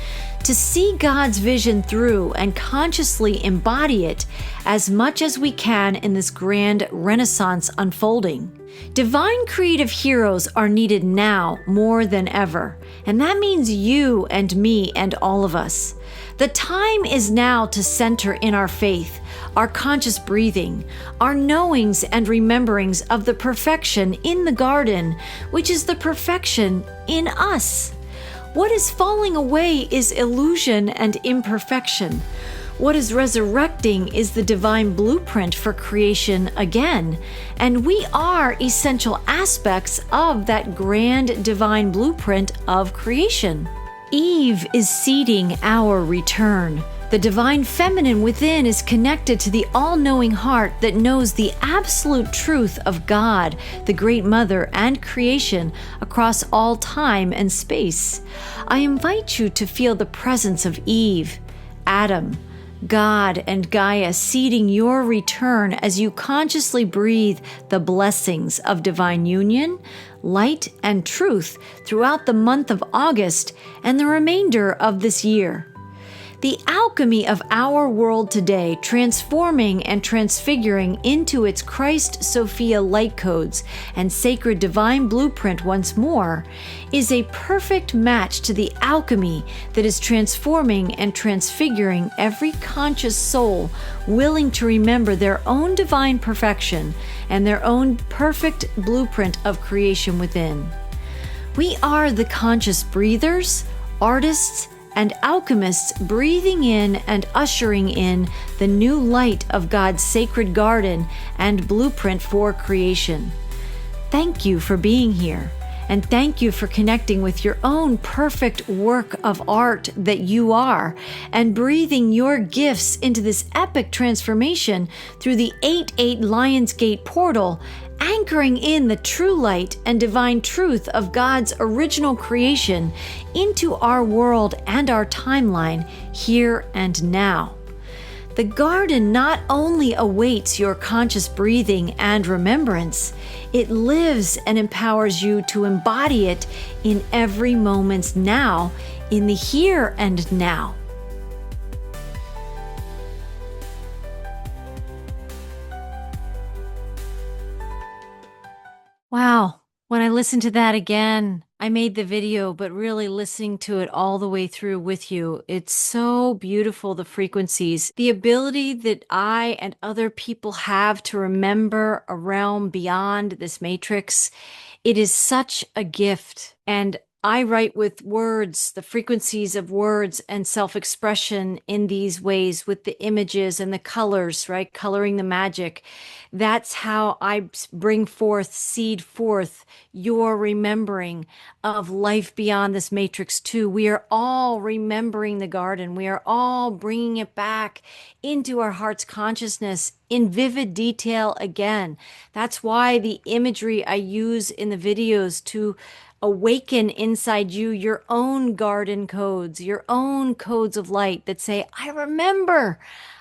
to see God's vision through and consciously embody it as much as we can in this grand renaissance unfolding. Divine creative heroes are needed now more than ever, and that means you and me and all of us. The time is now to center in our faith, our conscious breathing, our knowings and rememberings of the perfection in the garden, which is the perfection in us. What is falling away is illusion and imperfection. What is resurrecting is the divine blueprint for creation again, and we are essential aspects of that grand divine blueprint of creation. Eve is seeding our return. The divine feminine within is connected to the all-knowing heart that knows the absolute truth of God, the Great Mother, and creation across all time and space. I invite you to feel the presence of Eve, Adam, God, and Gaia seeding your return as you consciously breathe the blessings of divine union, light, and truth throughout the month of August and the remainder of this year. The alchemy of our world today, transforming and transfiguring into its Christ Sophia light codes and sacred divine blueprint once more, is a perfect match to the alchemy that is transforming and transfiguring every conscious soul willing to remember their own divine perfection and their own perfect blueprint of creation within. We are the conscious breathers, artists, and alchemists breathing in and ushering in the new light of God's sacred garden and blueprint for creation. Thank you for being here, and thank you for connecting with your own perfect work of art that you are, and breathing your gifts into this epic transformation through the 8-8 Lionsgate portal, anchoring in the true light and divine truth of God's original creation into our world and our timeline here and now. The garden not only awaits your conscious breathing and remembrance, it lives and empowers you to embody it in every moment now, in the here and now. Wow. When I listened to that again, I made the video, but really listening to it all the way through with you, it's so beautiful, the frequencies, the ability that I and other people have to remember a realm beyond this matrix. It is such a gift. And I write with words, the frequencies of words and self-expression in these ways with the images and the colors, right? Coloring the magic. That's how I bring forth, seed forth your remembering of life beyond this matrix too. We are all remembering the garden. We are all bringing it back into our heart's consciousness in vivid detail again. That's why the imagery I use in the videos to awaken inside you your own garden codes, your own codes of light that say, I remember,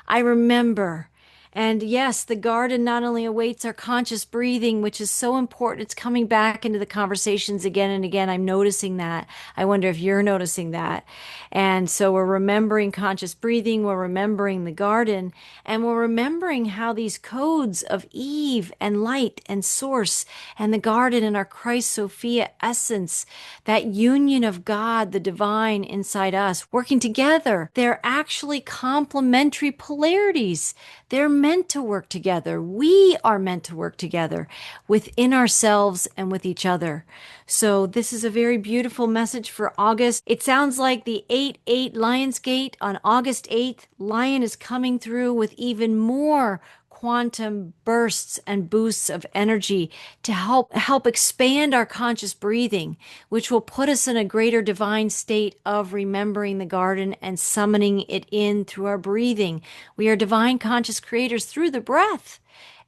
I remember. And yes, the garden not only awaits our conscious breathing, which is so important. It's coming back into the conversations again and again. I'm noticing that. I wonder if you're noticing that. And so we're remembering conscious breathing. We're remembering the garden, and we're remembering how these codes of Eve and light and source and the garden and our Christ Sophia essence, that union of God, the divine inside us, working together. They're actually complementary polarities. They're meant to work together. We are meant to work together within ourselves and with each other. So this is a very beautiful message for August. It sounds like the 8-8 Lionsgate on August 8th. Lion is coming through with even more quantum bursts and boosts of energy to help expand our conscious breathing, which will put us in a greater divine state of remembering the garden and summoning it in through our breathing. We are divine conscious creators through the breath.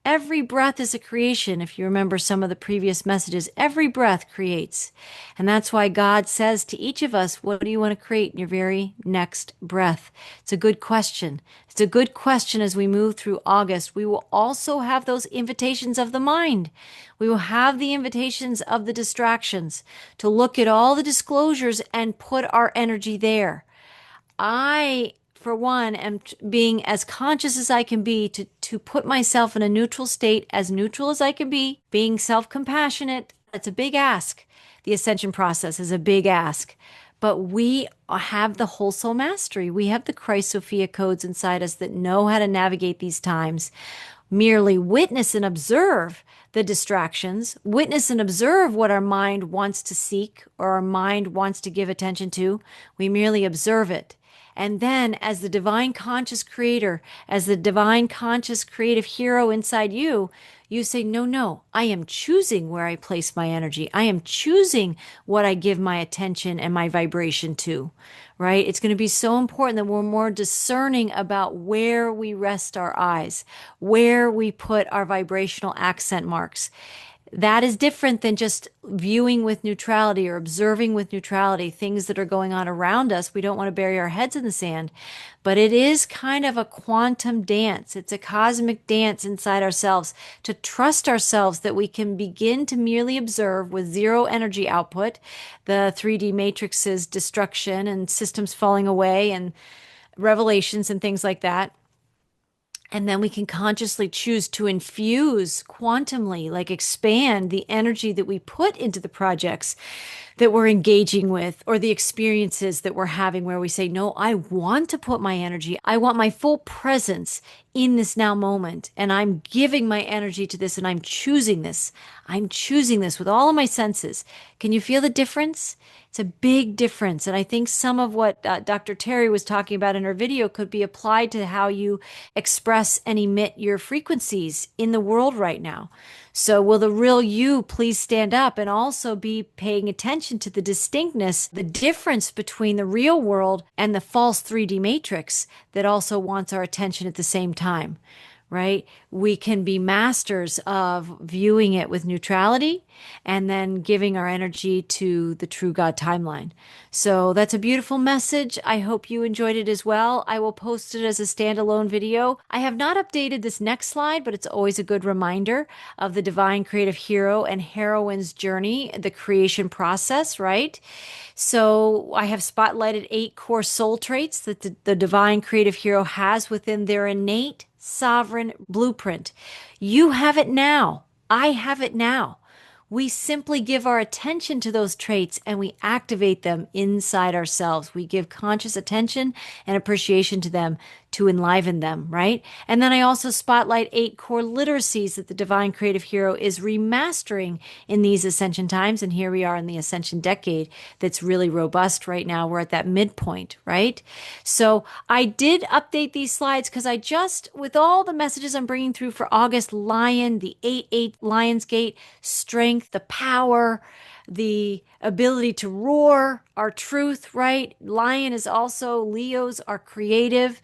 Every breath is a creation. If you remember some of the previous messages, every breath creates. And that's why God says to each of us, what do you want to create in your very next breath? It's a good question. It's a good question as we move through August. We will also have those invitations of the mind. We will have the invitations of the distractions to look at all the disclosures and put our energy there. I, for one, am being as conscious as I can be to put myself in a neutral state, as neutral as I can be, being self-compassionate. It's a big ask. The ascension process is a big ask. But we have the whole soul mastery. We have the Christ Sophia codes inside us that know how to navigate these times. Merely witness and observe the distractions, witness and observe what our mind wants to seek or our mind wants to give attention to. We merely observe it. And then, as the divine conscious creator, as the divine conscious creative hero inside you, you say, no, no, I am choosing where I place my energy. I am choosing what I give my attention and my vibration to, right? It's going to be so important that we're more discerning about where we rest our eyes, where we put our vibrational accent marks. That is different than just viewing with neutrality or observing with neutrality things that are going on around us. We don't want to bury our heads in the sand, but it is kind of a quantum dance. It's a cosmic dance inside ourselves to trust ourselves that we can begin to merely observe with zero energy output, the 3D matrix's destruction and systems falling away and revelations and things like that. And then we can consciously choose to infuse quantumly, like expand the energy that we put into the projects that we're engaging with or the experiences that we're having where we say, no, I want to put my energy, I want my full presence in this now moment. And I'm giving my energy to this and I'm choosing this. I'm choosing this with all of my senses. Can you feel the difference? It's a big difference. And I think some of what Dr. Terry was talking about in her video could be applied to how you express and emit your frequencies in the world right now. So will the real you please stand up and also be paying attention to the distinctness, the difference between the real world and the false 3D matrix that also wants our attention at the same time, right? We can be masters of viewing it with neutrality and then giving our energy to the true God timeline. So that's a beautiful message. I hope you enjoyed it as well. I will post it as a standalone video. I have not updated this next slide, but it's always a good reminder of the divine creative hero and heroine's journey, the creation process, right? So I have spotlighted 8 core soul traits that the divine creative hero has within their innate sovereign blueprint. You have it now. I have it now. We simply give our attention to those traits and we activate them inside ourselves. We give conscious attention and appreciation to them to enliven them, right? And then I also spotlight 8 core literacies that the divine creative hero is remastering in these ascension times. And here we are in the ascension decade that's really robust right now. We're at that midpoint, right? So I did update these slides because I just, with all the messages I'm bringing through for August, Lion, the 8-8 Lion's Gate, strength, the power, the ability to roar, our truth, right? Lion is also, Leos are creative.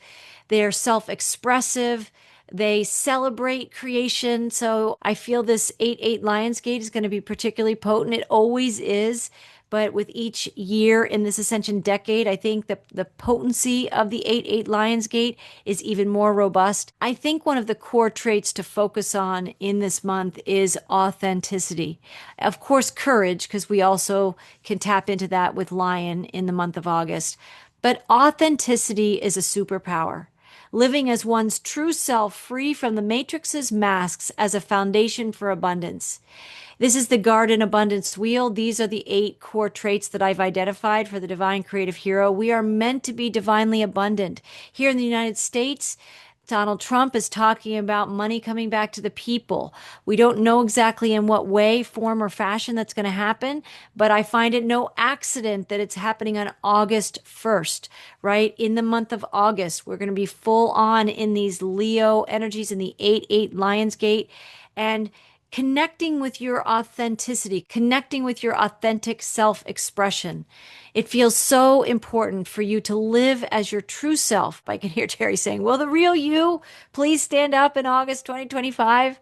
They're self-expressive. They celebrate creation. So I feel this 8-8 Lionsgate is going to be particularly potent. It always is. But with each year in this ascension decade, I think the potency of the 8-8 Lionsgate is even more robust. I think one of the core traits to focus on in this month is authenticity. Of course, courage, because we also can tap into that with Lion in the month of August. But authenticity is a superpower. Living as one's true self, free from the matrix's masks as a foundation for abundance. This is the Garden Abundance Wheel. These are the 8 core traits that I've identified for the divine creative hero. We are meant to be divinely abundant. Here in the United States, Donald Trump is talking about money coming back to the people. We don't know exactly in what way, form, or fashion that's going to happen, but I find it no accident that it's happening on August 1st, right? In the month of August, we're going to be full on in these Leo energies in the 8-8 Lionsgate and connecting with your authenticity, connecting with your authentic self-expression. It feels so important for you to live as your true self. I can hear Terry saying, will the real you please stand up in August 2025?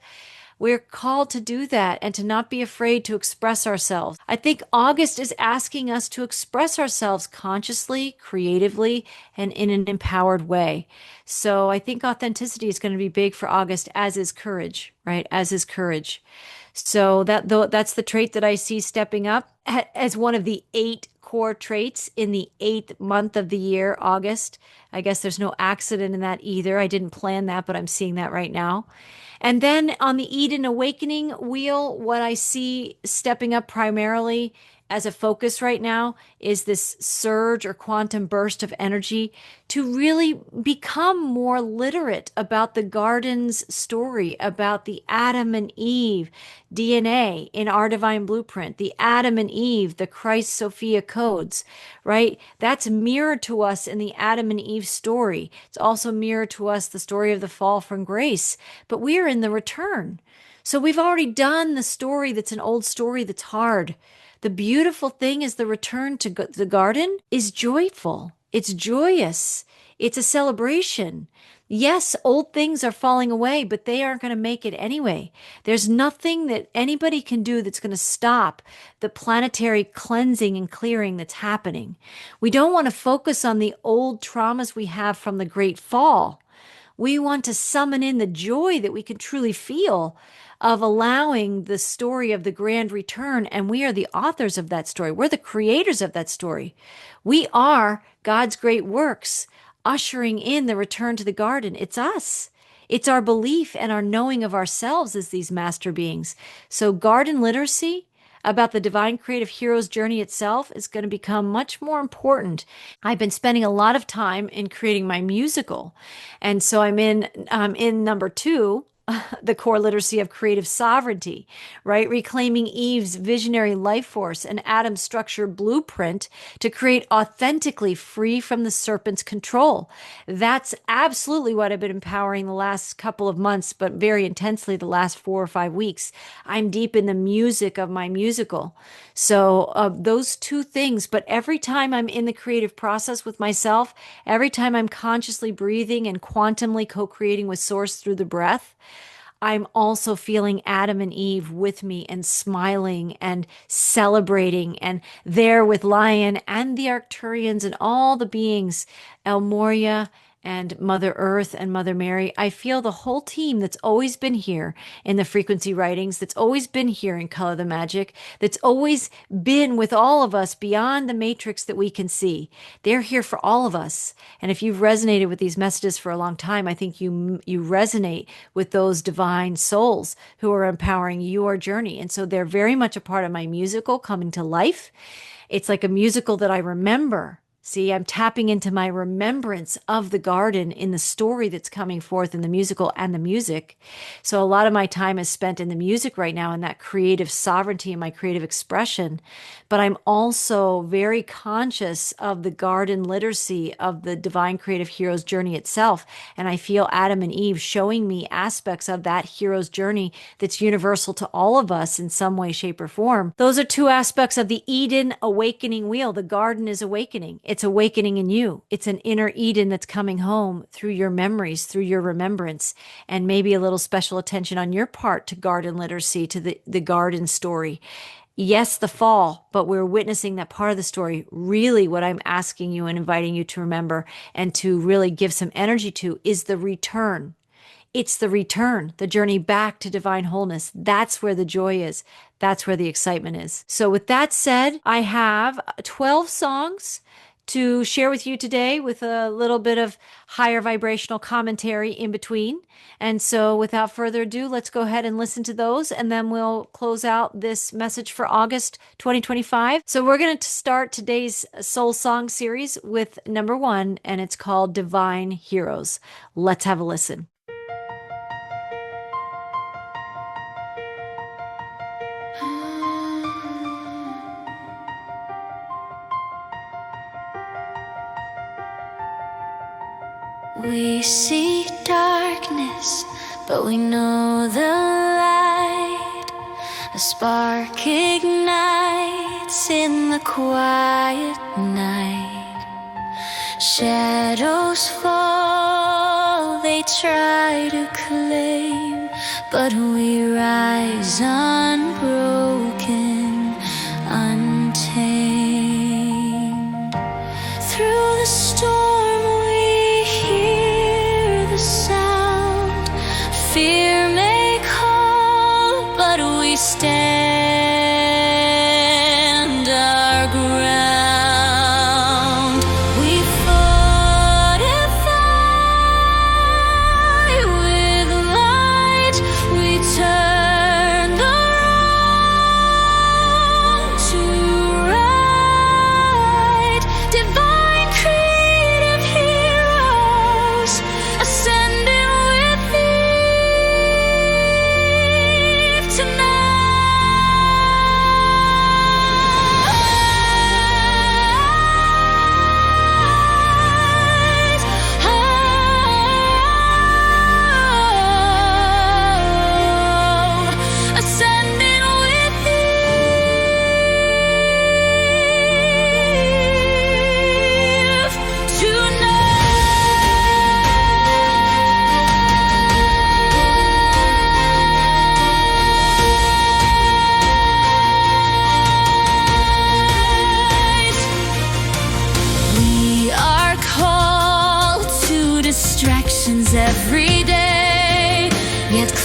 We're called to do that and to not be afraid to express ourselves. I think August is asking us to express ourselves consciously, creatively, and in an empowered way. So I think authenticity is going to be big for August, as is courage, right? As is courage. So that's the trait that I see stepping up as one of the 8 core traits in the 8th month of the year, August. I guess there's no accident in that either. I didn't plan that, but I'm seeing that right now. And then on the Eden Awakening wheel, what I see stepping up primarily as a focus right now is this surge or quantum burst of energy to really become more literate about the garden's story, about the Adam and Eve DNA in our divine blueprint, the Adam and Eve, the Christ Sophia codes, right? That's mirrored to us in the Adam and Eve story. It's also mirrored to us the story of the fall from grace, but we are in the return. So we've already done the story that's an old story that's hard. The beautiful thing is the return to the garden is joyful. It's joyous. It's a celebration. Yes, old things are falling away, but they aren't going to make it anyway. There's nothing that anybody can do that's going to stop the planetary cleansing and clearing that's happening. We don't want to focus on the old traumas we have from the Great Fall. We want to summon in the joy that we can truly feel of allowing the story of the grand return. And we are the authors of that story. We're the creators of that story. We are God's great works, ushering in the return to the garden. It's us. It's our belief and our knowing of ourselves as these master beings. So garden literacy about the divine creative hero's journey itself is going to become much more important. I've been spending a lot of time in creating my musical. And so I'm in number 2, the core literacy of creative sovereignty, right? Reclaiming Eve's visionary life force and Adam's structure blueprint to create authentically free from the serpent's control. That's absolutely what I've been empowering the last couple of months, but very intensely the last 4 or 5 weeks. I'm deep in the music of my musical. So those two things, but every time I'm in the creative process with myself, every time I'm consciously breathing and quantumly co-creating with Source through the breath, I'm also feeling Adam and Eve with me and smiling and celebrating and there with Lion and the Arcturians and all the beings, El Moria and Mother Earth and Mother Mary. I feel the whole team that's always been here in the frequency writings, that's always been here in Color the Magic, that's always been with all of us beyond the matrix that we can see. They're here for all of us. And if you've resonated with these messages for a long time, I think you resonate with those divine souls who are empowering your journey. And so they're very much a part of my musical coming to life. It's like a musical that I remember. See, I'm tapping into my remembrance of the garden in the story that's coming forth in the musical and the music. So a lot of my time is spent in the music right now in that creative sovereignty and my creative expression. But I'm also very conscious of the garden literacy of the divine creative hero's journey itself. And I feel Adam and Eve showing me aspects of that hero's journey that's universal to all of us in some way, shape, or form. Those are 2 aspects of the Eden awakening wheel. The garden is awakening. It's awakening in you. It's an inner Eden that's coming home through your memories, through your remembrance, and maybe a little special attention on your part to garden literacy, to the garden story. Yes, the fall, but we're witnessing that part of the story. Really, what I'm asking you and inviting you to remember and to really give some energy to is the return. It's the return, the journey back to divine wholeness. That's where the joy is. That's where the excitement is. So with that said, I have 12 songs to share with you today with a little bit of higher vibrational commentary in between. And so without further ado, let's go ahead and listen to those, and then we'll close out this message for August 2025. So we're going to start today's Soul Song series with number 1, and it's called Divine Heroes. Let's have a listen. We see darkness, but we know the light. A spark ignites in the quiet night. Shadows fall, they try to claim, but we rise unbroken, untamed. Through the storm sound, fear may call, but we stand our ground. We fortify with light. We turn the wrong to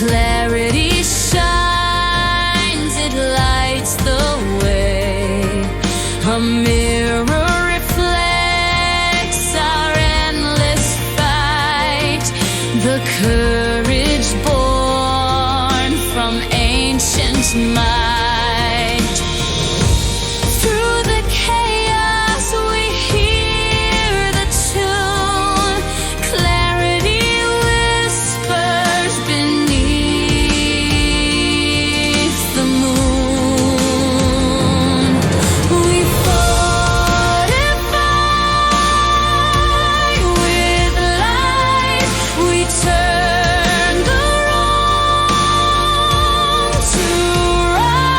clarity shines, it lights the way. A mirror reflects our endless fight, the courage born from ancient might. Through the chaos we hear the tune, clarity whispers beneath the moon. We fortify with light, we turn the wrong to right.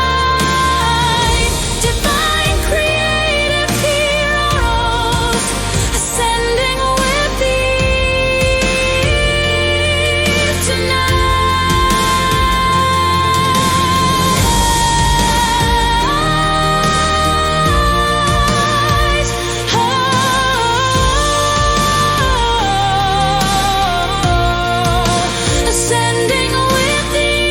Divine creative heroes ascending with Eve tonight. Ascending with Eve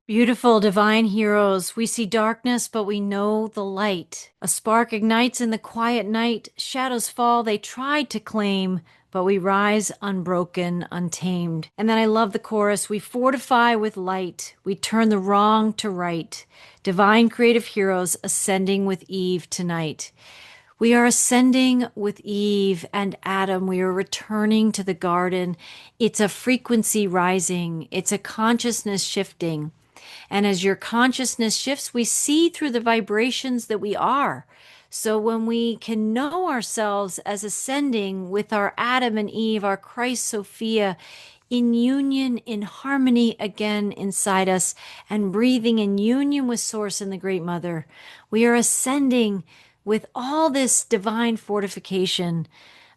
Beautiful divine heroes. We see darkness, but we know the light. A spark ignites in the quiet night. Shadows fall, they tried to claim, but we rise unbroken, untamed. And then I love the chorus. We fortify with light. We turn the wrong to right. Divine creative heroes ascending with Eve tonight. We are ascending with Eve and Adam. We are returning to the garden. It's a frequency rising. It's a consciousness shifting. And as your consciousness shifts, we see through the vibrations that we are. So when we can know ourselves as ascending with our Adam and Eve, our Christ Sophia, in union, in harmony again inside us, and breathing in union with Source and the Great Mother, we are ascending with all this divine fortification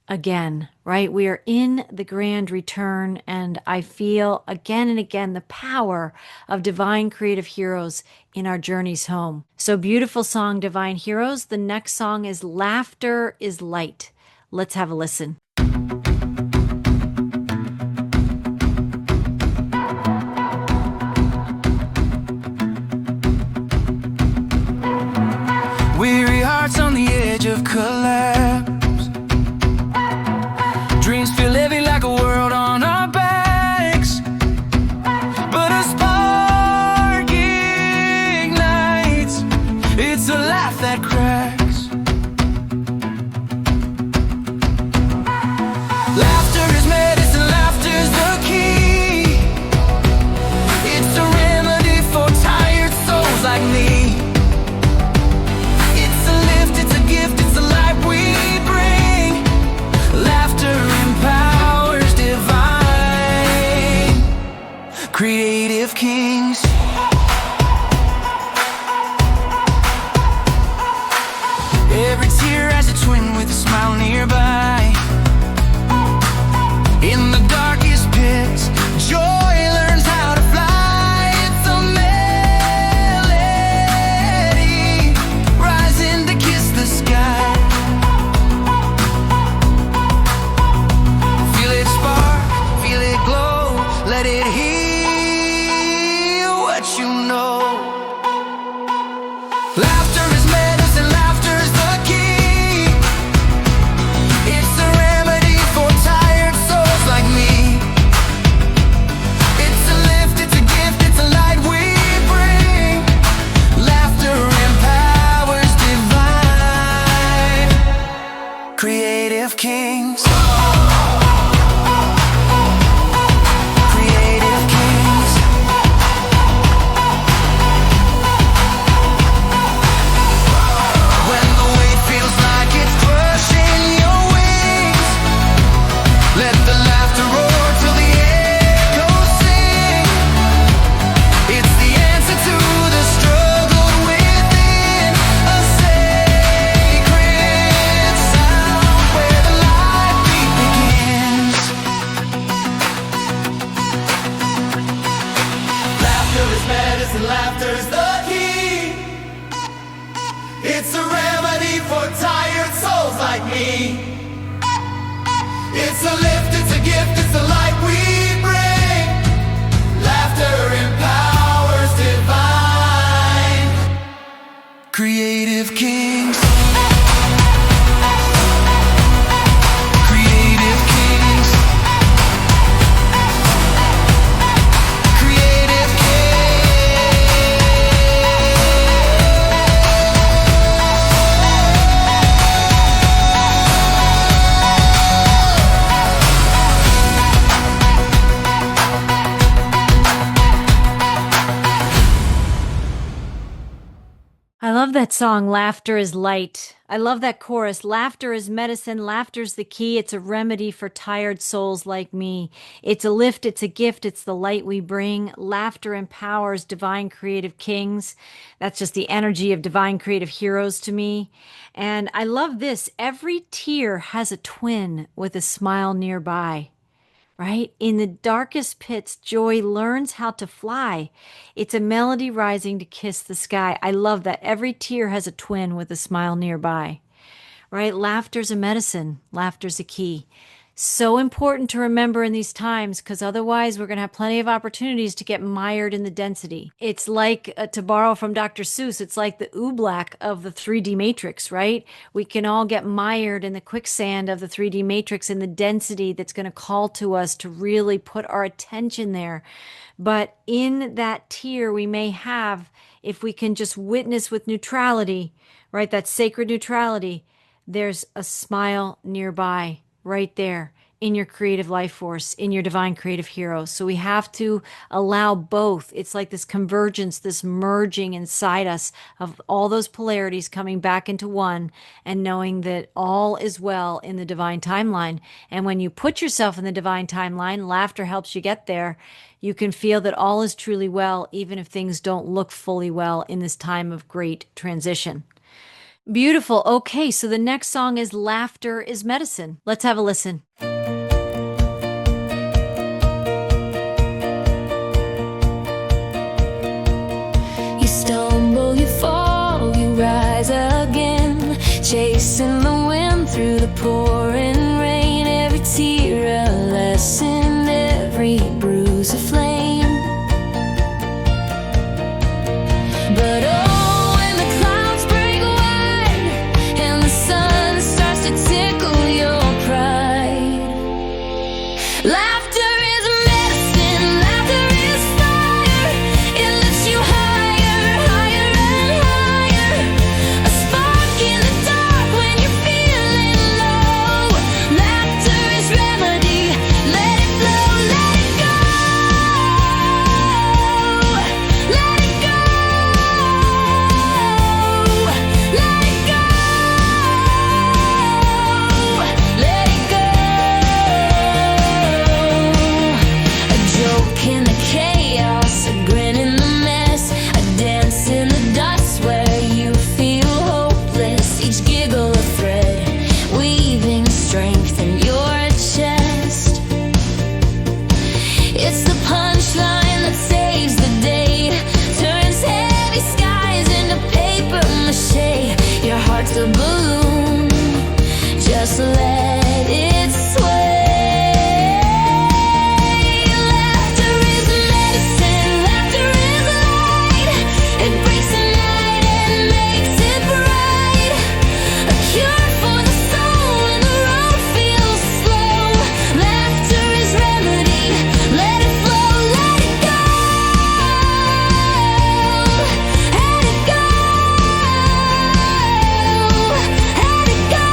again, right? We are in the grand return, and I feel again and again the power of divine creative heroes in our journeys home. So beautiful song, Divine Heroes. The next song is Laughter is Light. Let's have a listen. Weary hearts on the edge of collapse. Dreams feel heavy like a world on our backs. But a spark ignites. It's a laugh that cracks. Laughter is medicine, laughter's the key. It's a remedy for tired souls like me. It's a lift, it's a gift, it's a light we bring. Laughter empowers divine creative kings. Every tear has a twin with a smile nearby. In the darkest pits, joy learns how to fly. It's a melody rising to kiss the sky. Feel it spark, feel it glow. Let it heal what you know. Laughter is medicine, laughter's the key. It's a remedy for tired souls like me. It's a lift, it's a gift, it's a light we bring. Laughter empowers divine creative kings. Creative kings. It's a remedy for tired souls like me. It's a lift, it's a gift, it's the light we bring. Laughter empowers divine creative kings. Creative kings. Creative I love that song, Laughter is Light. I love that chorus. Laughter is medicine. Laughter's the key. It's a remedy for tired souls like me. It's a lift. It's a gift. It's the light we bring. Laughter empowers divine creative kings. That's just the energy of divine creative heroes to me. And I love this. Every tear has a twin with a smile nearby. Right? In the darkest pits, joy learns how to fly. It's a melody rising to kiss the sky. I love that. Every tear has a twin with a smile nearby. Right? Laughter's a medicine. Laughter's a key. So important to remember in these times, because otherwise we're going to have plenty of opportunities to get mired in the density. It's like, to borrow from Dr. Seuss, it's like the oobleck of the 3D matrix, right? We can all get mired in the quicksand of the 3D matrix and the density that's going to call to us to really put our attention there. But in that tear we may have, if we can just witness with neutrality, right, that sacred neutrality, there's a smile nearby. Right there in your creative life force, in your divine creative hero. So we have to allow both. It's like this convergence, this merging inside us of all those polarities coming back into one and knowing that all is well in the divine timeline. And when you put yourself in the divine timeline, laughter helps you get there. You can feel that all is truly well, even if things don't look fully well in this time of great transition. Beautiful. Okay, so the next song is Laughter is Medicine. Let's have a listen. You stumble, you fall, you rise again, chasing the wind through the pouring rain. Every tear a lesson, every bruise a flame. But oh, when the clouds break wide and the sun starts to tickle your pride, laughter is medicine, laughter is fire. It lifts you higher, higher and higher. A spark in the dark when you're feeling low. Laughter is remedy, let it flow, let it go. Let it go. Let it go. Let it go. A joke in the chaos, a grin in the mess, a dance in the dust where you feel hopeless. Each giggle a thread, weaving strength in your chest. It's the punchline that saves the day, turns heavy skies into paper mache. Your heart's a balloon, just let it sway. Laughter is medicine, laughter is light. It breaks the night and makes it bright. A cure for the soul when the road feels slow. Laughter is remedy, let it flow, let it go. Let it go. Let it go.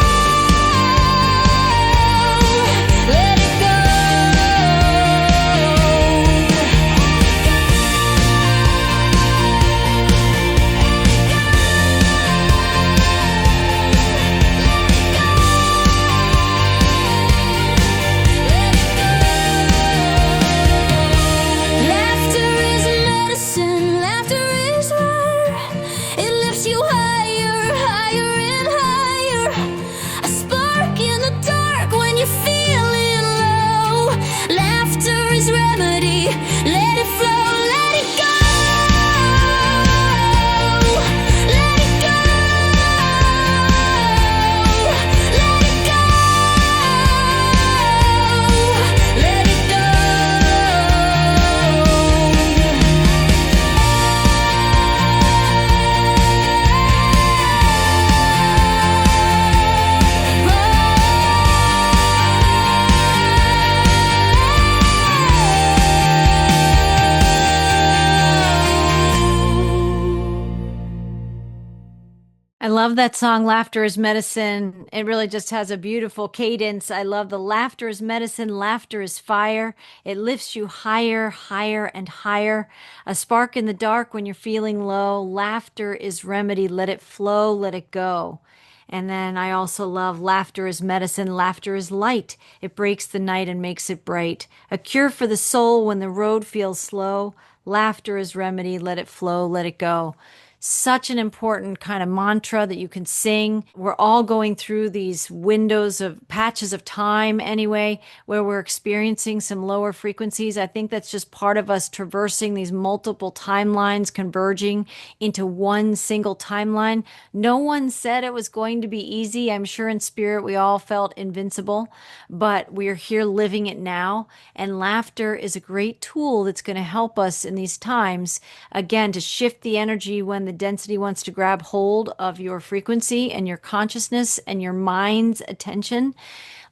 I love that song, Laughter is Medicine. It really just has a beautiful cadence. I love the laughter is medicine, laughter is fire. It lifts you higher, higher, and higher. A spark in the dark when you're feeling low. Laughter is remedy. Let it flow, let it go. And then I also love laughter is medicine, laughter is light. It breaks the night and makes it bright. A cure for the soul when the road feels slow. Laughter is remedy. Let it flow, let it go. Such an important kind of mantra that you can sing. We're all going through these windows of patches of time anyway, where we're experiencing some lower frequencies. I think that's just part of us traversing these multiple timelines, converging into one single timeline. No one said it was going to be easy. I'm sure in spirit we all felt invincible, but we're here living it now. And laughter is a great tool that's going to help us in these times, again, to shift the energy when the density wants to grab hold of your frequency and your consciousness and your mind's attention.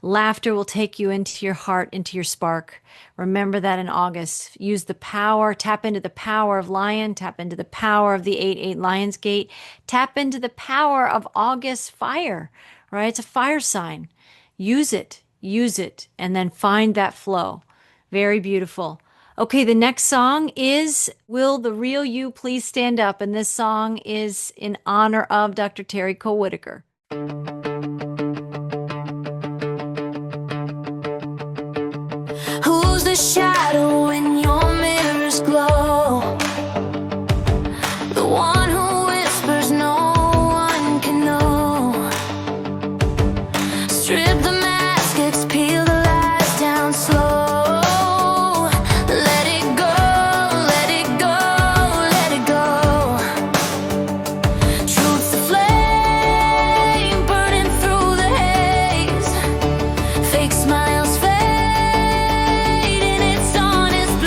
Laughter will take you into your heart, into your spark. Remember that in August. Use the power, tap into the power of Lion, tap into the power of the 8-8 Lions Gate, tap into the power of August fire, right? It's a fire sign. Use it, and then find that flow. Very beautiful. Okay, the next song is Will the Real You Please Stand Up? And this song is in honor of Dr. Terry Cole Whitaker. Who's the shadow in your mirror's glow? The one who whispers no one can know. Strip the mask, peel the lies down slow. Let it go, let it go, let it go. Truth's a flame burning through the haze. Fake smiles fade in its honest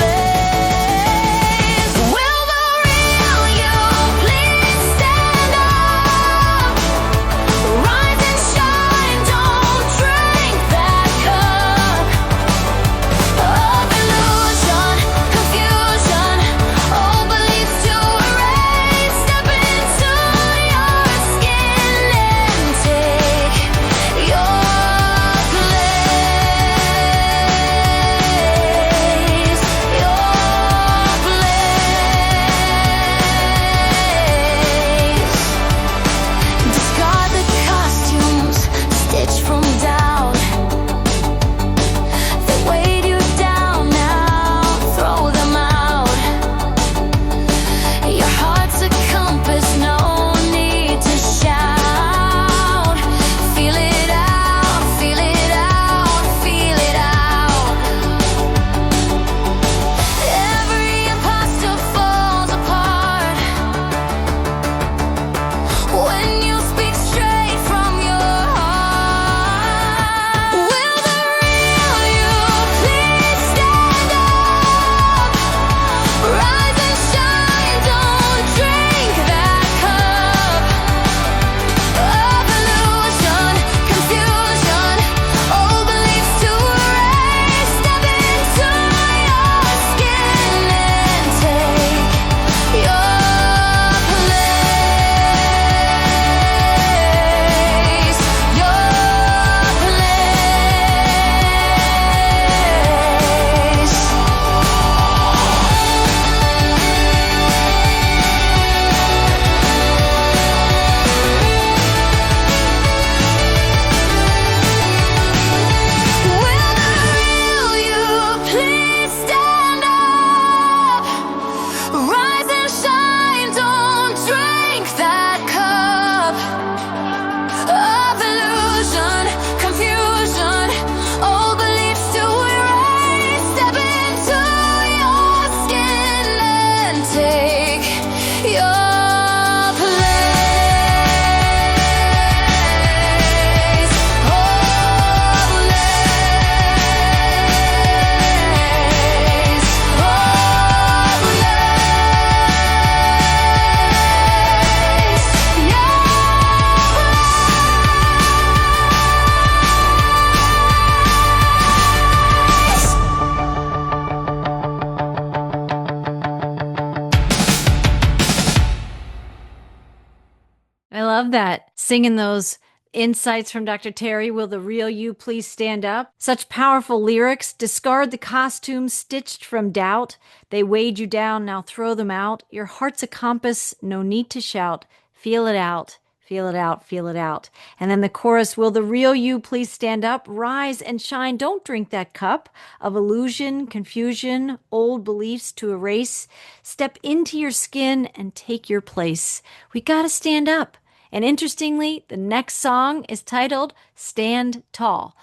I love that. Singing those insights from Dr. Terry. Will the real you please stand up? Such powerful lyrics. Discard the costumes stitched from doubt. They weighed you down, now throw them out. Your heart's a compass, no need to shout. Feel it out. Feel it out, feel it out. And then the chorus, will the real you please stand up, rise and shine. Don't drink that cup of illusion, confusion, old beliefs to erase. Step into your skin and take your place. We gotta stand up. And interestingly, the next song is titled Stand Tall.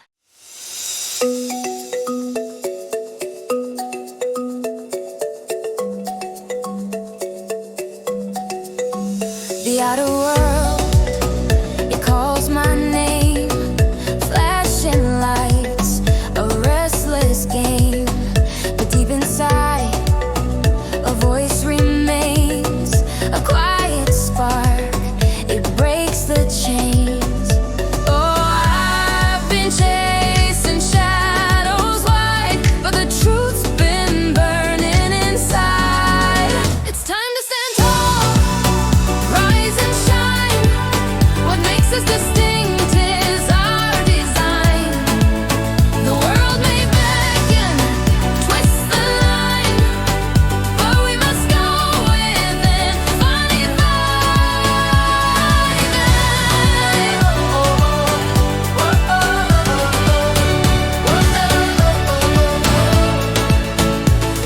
The outer world, it calls my name. Flashing lights, a restless game. But deep inside, a voice remains. A quiet spark, it breaks the chains. Oh, I've been chasing shadows wide, but the truth's been burning inside. It's time to stand tall, rise and shine. What makes us distinct is our design. The world may beckon, twist the line, but we must go within, find it,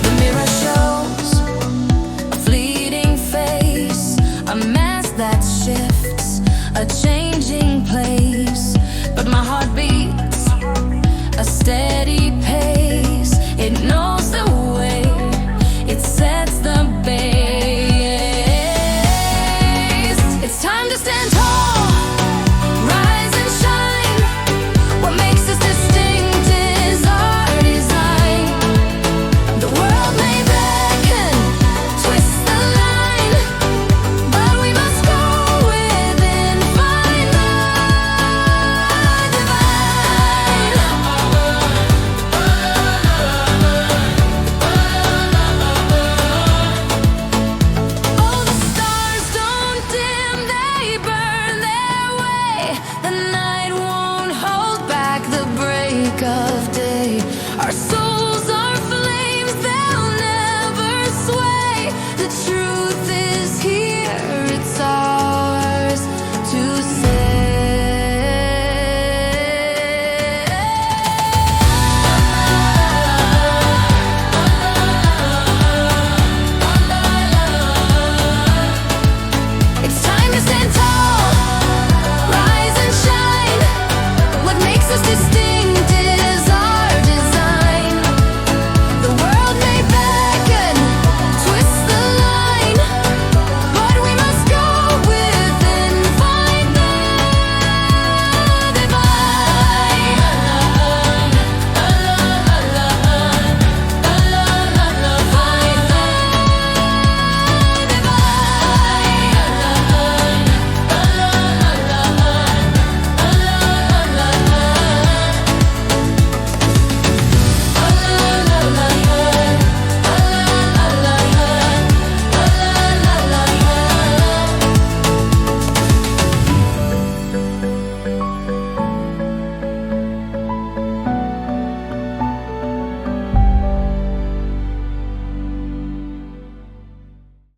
The mirror shows a fleeting face, a mask that shifts, a changing place. But my heart beats a steady pace. It knows the way, it sets the base. It's time to stand tall, rise and shine. What makes us distinct is our design. The world may beckon, twist the line, but we must go within, find the divine. Oh, the stars don't dim, they burn their way. The night won't hold back the break of day. Our souls are flames, they'll never sway. The truth is here, it's ours to say. It's time to stand tall, rise and shine. What makes us distinct is our design. The world may beckon, twist the line, but we must go within, find the divine.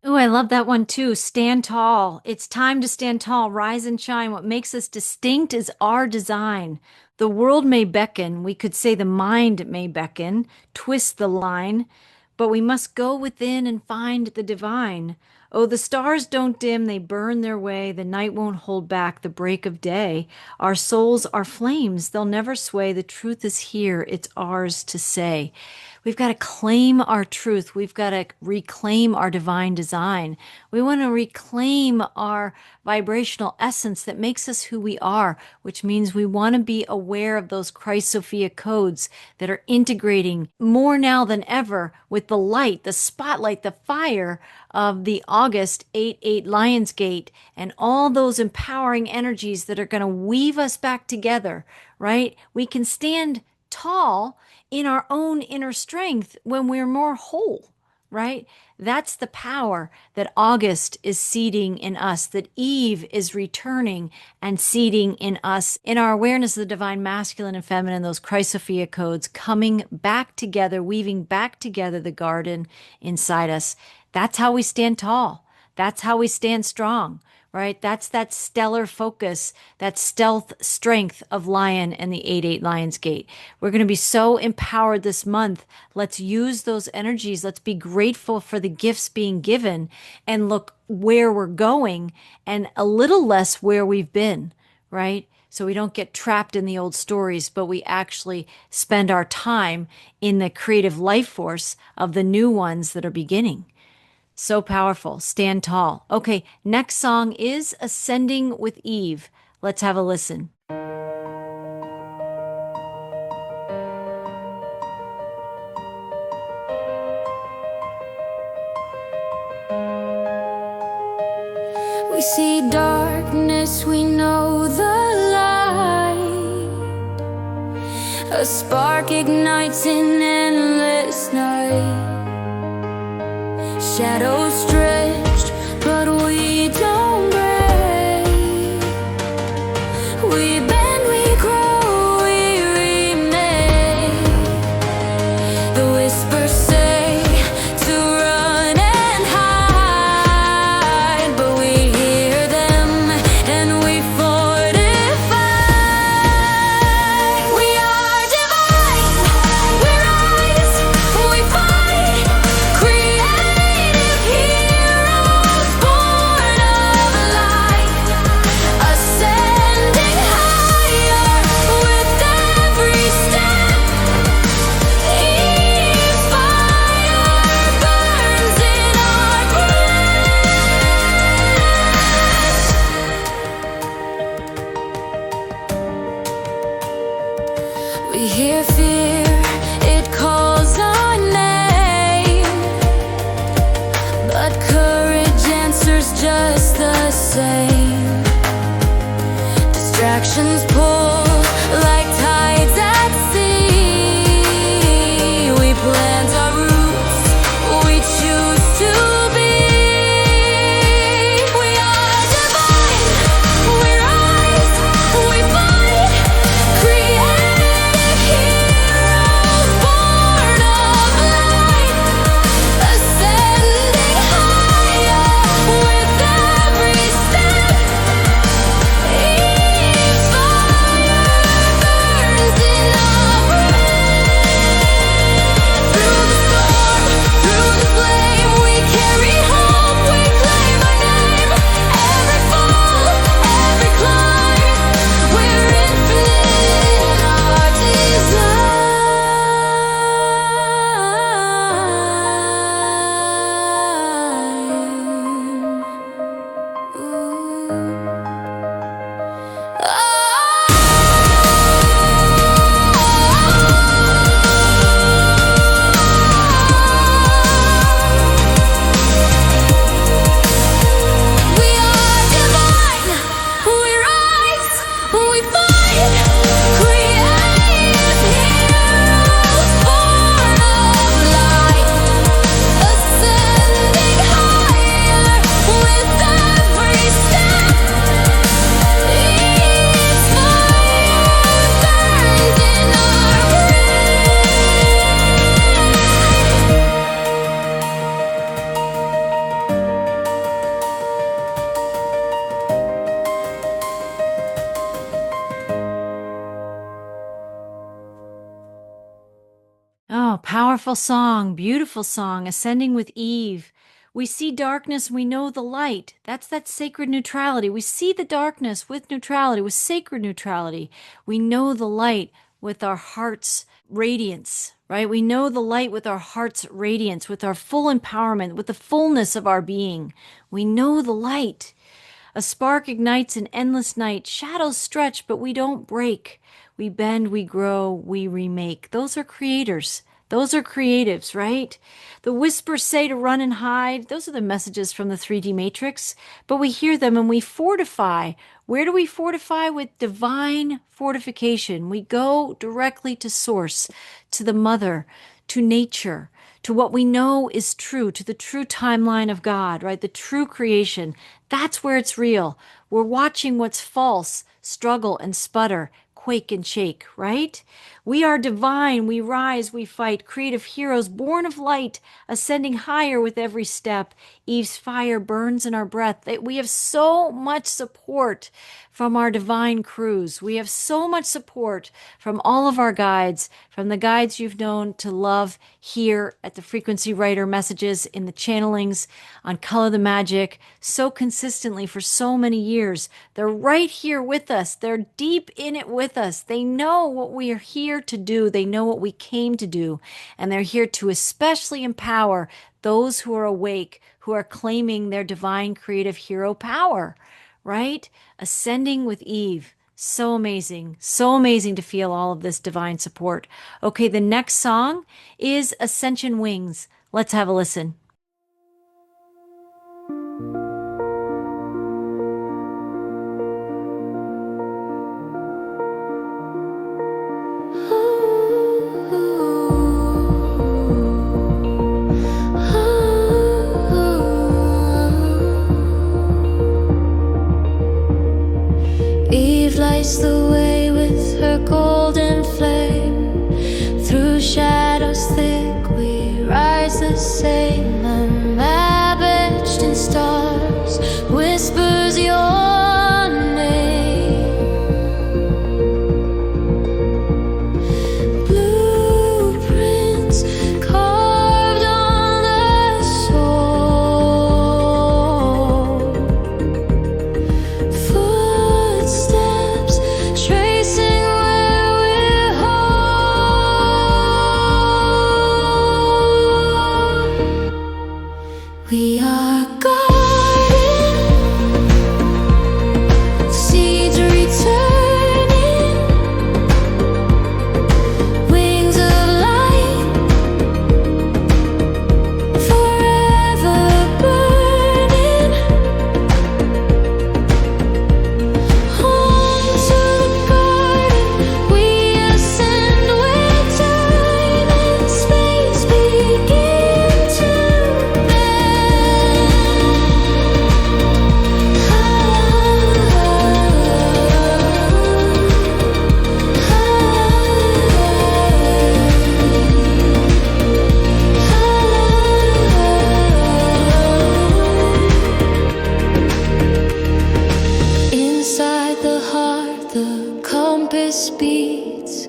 Ooh, I love that one too. Stand tall. It's time to stand tall, rise and shine. What makes us distinct is our design. The world may beckon. We could say the mind may beckon, twist the line, but we must go within and find the divine. Oh, the stars don't dim, they burn their way. The night won't hold back the break of day. Our souls are flames, they'll never sway. The truth is here, it's ours to say. We've got to claim our truth. We've got to reclaim our divine design. We want to reclaim our vibrational essence that makes us who we are, which means we want to be aware of those Christ Sophia codes that are integrating more now than ever with the light, the spotlight, the fire of the August 8/8 Lionsgate and all those empowering energies that are going to weave us back together, right? We can stand tall in our own inner strength when we're more whole, right? That's the power that August is seeding in us, that Eve is returning and seeding in us, in our awareness of the divine masculine and feminine, those Chrysophia codes coming back together, weaving back together the garden inside us. That's how we stand tall. That's how we stand strong, right? That's that stellar focus, that stealth strength of Lion and the 8-8 Lion's Gate. We're going to be so empowered this month. Let's use those energies. Let's be grateful for the gifts being given and look where we're going and a little less where we've been, right? So we don't get trapped in the old stories, but we actually spend our time in the creative life force of the new ones that are beginning. So powerful. Stand tall. Okay, next song is Ascending with Eve. Let's have a listen. We see darkness, we know the light. A spark ignites in endless night. Shadows stretched, but we don't break. We bend, we grow, we remain. The whispers say to run and hide, but we hear them and we fortify. We are divine, we rise, we fight, creative heroes born of light, ascending higher with every step. Eve's fire burns in our breath. We hear fear, it calls our name, but courage answers just the same. Distractions pull like tides at sea. We plant our roots, we choose to be. We are divine, we rise, we fight, creative heroes born of light, ascending higher with every step. Eve's fire burns in our breath. Through the storm, through the flame, we carry hope, we claim our name. Every fall, every climb, we're infinite in our We are divine, we rise, we fight, creative heroes born of light, ascending higher with every step. Eve's fire burns in our Oh, powerful song, beautiful song, Ascending with Eve. We see darkness, we know the light. That's that sacred neutrality. We see the darkness with neutrality, with sacred neutrality. We know the light with our heart's radiance, right? We know the light with our heart's radiance, with our full empowerment, with the fullness of our being. We know the light. A spark ignites an endless night. Shadows stretch, but we don't break. We bend, we grow, we remake. Those are creators. Those are creatives, right? The whispers say to run and hide. Those are the messages from the 3D matrix. But we hear them and we fortify. Where do we fortify? With divine fortification. We go directly to source, to the mother, to nature, to what we know is true, to the true timeline of God, right? The true creation. That's where it's real. We're watching what's false struggle and sputter, quake and shake, right? We are divine. We rise, we fight. Creative heroes born of light, ascending higher with every step. Eve's fire burns in our breath. We have so much support from our divine crews. We have so much support from all of our guides, from the guides you've known to love here at the Frequency Writer Messages, in the channelings, on Color the Magic, so consistently for so many years. They're right here with us. They're deep in it with us. They know what we are here to do. They know what we came to do. And they're here to especially empower those who are awake, who are claiming their divine creative hero power, right? Ascending with Eve. So amazing to feel all of this divine support. Okay, the next song is Ascension Wings. Let's have a listen. Eve lights the way with her golden flame. Through shadows thick we rise the same. A map etched in stars whispers your name. Blueprints carved on the soul. Footsteps tracing where we're whole. We are guarded, seeds returning, wings of light, forever burning. Home to the garden, we ascend where time and space begin to inside the heart, the compass beats.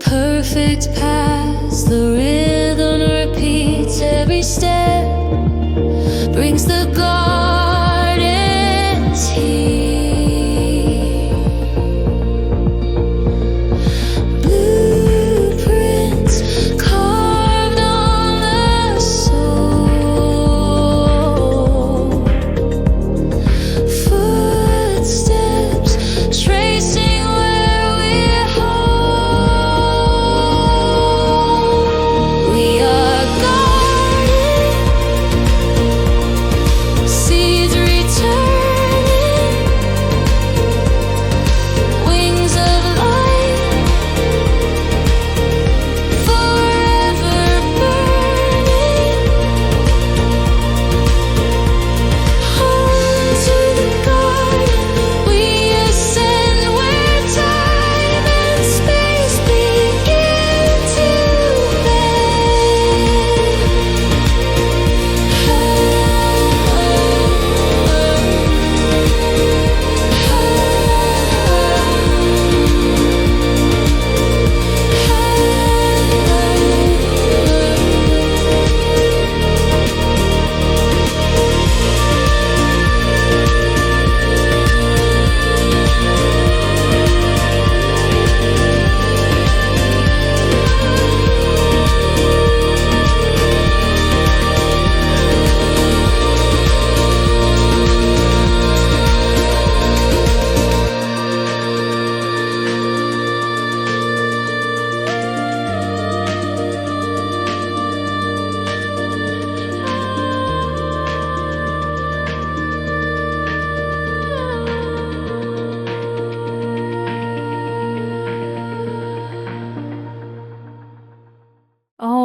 Perfect paths, the rhythm repeats. Every step brings the gardens here. Blueprints carved on the soul. Footsteps tracing where we're whole.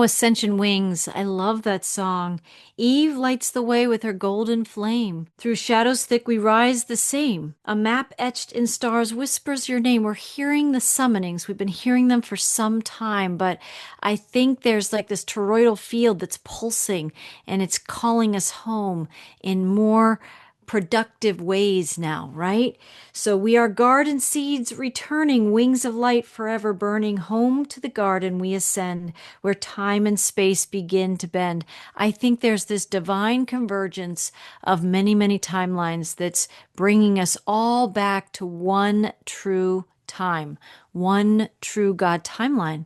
Ascension Wings. I love that song. Eve lights the way with her golden flame. Through shadows thick we rise the same. A map etched in stars whispers your name. We're hearing the summonings. We've been hearing them for some time, but I think there's like this toroidal field that's pulsing and it's calling us home in more productive ways now, right? So we are garden seeds returning, wings of light forever burning. Home to the garden we ascend, where time and space begin to bend. I think there's this divine convergence of many, many timelines that's bringing us all back to one true time, one true God timeline.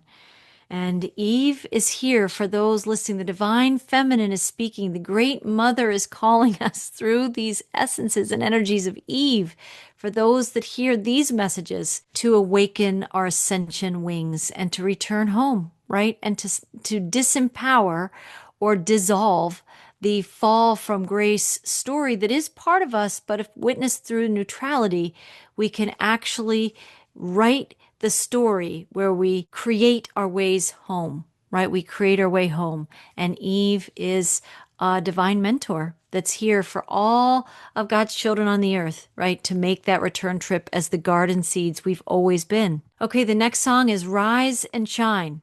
And Eve is here for those listening. The divine feminine is speaking. The great mother is calling us through these essences and energies of Eve for those that hear these messages to awaken our ascension wings and to return home, right? And to disempower or dissolve the fall from grace story that is part of us, but if witnessed through neutrality, we can actually write the story where we create our ways home, right? We create our way home. And Eve is a divine mentor that's here for all of God's children on the earth, right? To make that return trip as the garden seeds we've always been. Okay, the next song is Rise and Shine.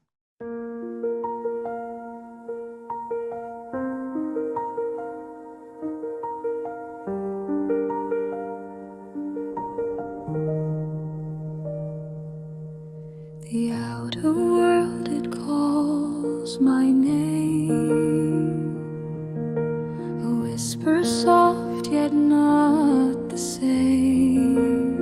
The outer world, it calls my name. A whisper soft yet not the same.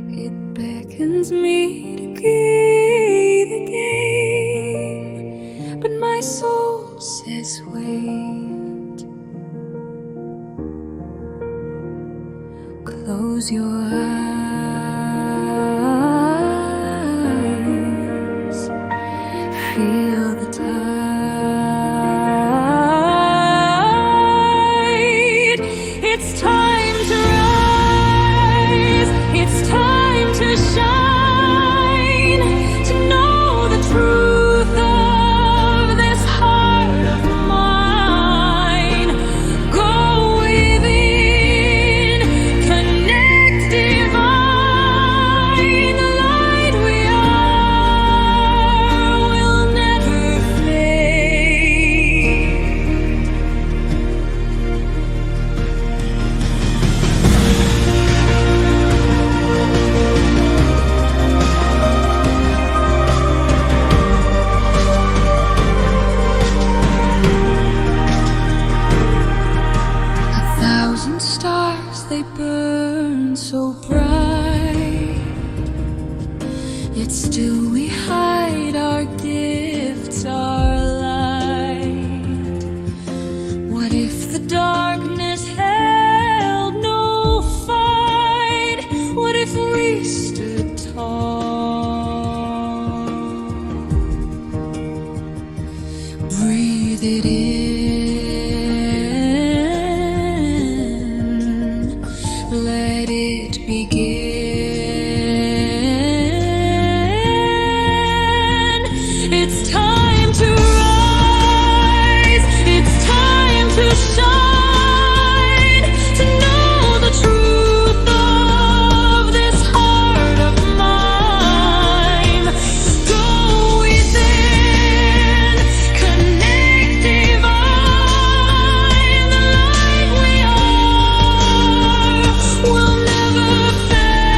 It beckons me to keep the game, but my soul says wait. Close your eyes. Feel the tide. It's time to rise. It's time to shine. To know the truth of this heart of mine. Go within, connect divine. The light we are will never fade. A thousand stars, they burn so bright, yet still we hide our gifts, our light. What if the darkness held no fight? What if we stood tall? Breathe it in, let it begin. It's time to rise, it's time to shine, to know the truth of this heart of mine. Go within, connect divine. The light we are will never fade.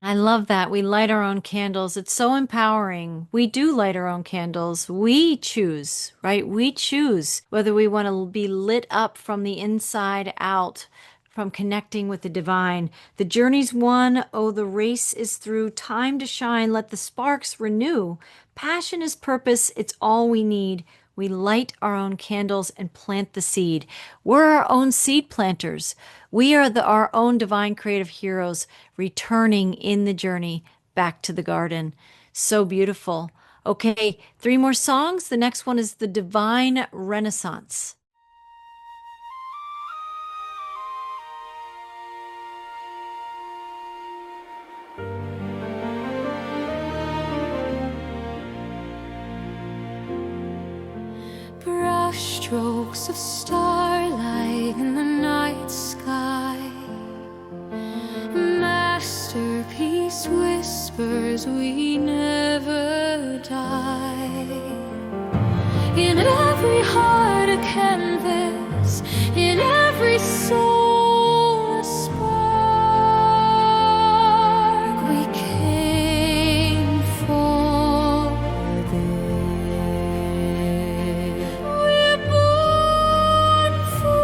I love that. We light our own candles. It's so empowering. We do light our own candles. We choose, right? We choose whether we want to be lit up from the inside out, from connecting with the divine. The journey's won. Oh, the race is through. Time to shine. Let the sparks renew. Passion is purpose. It's all we need. We light our own candles and plant the seed. We're our own seed planters. We are our own divine creative heroes returning in the journey back to the garden. So beautiful. Okay, 3 more songs. The next one is The Divine Renaissance. Brush strokes of starlight in the night sky, masterpiece whispers we never die. In every heart a canvas, in every soul a spark. We came for this. We're born for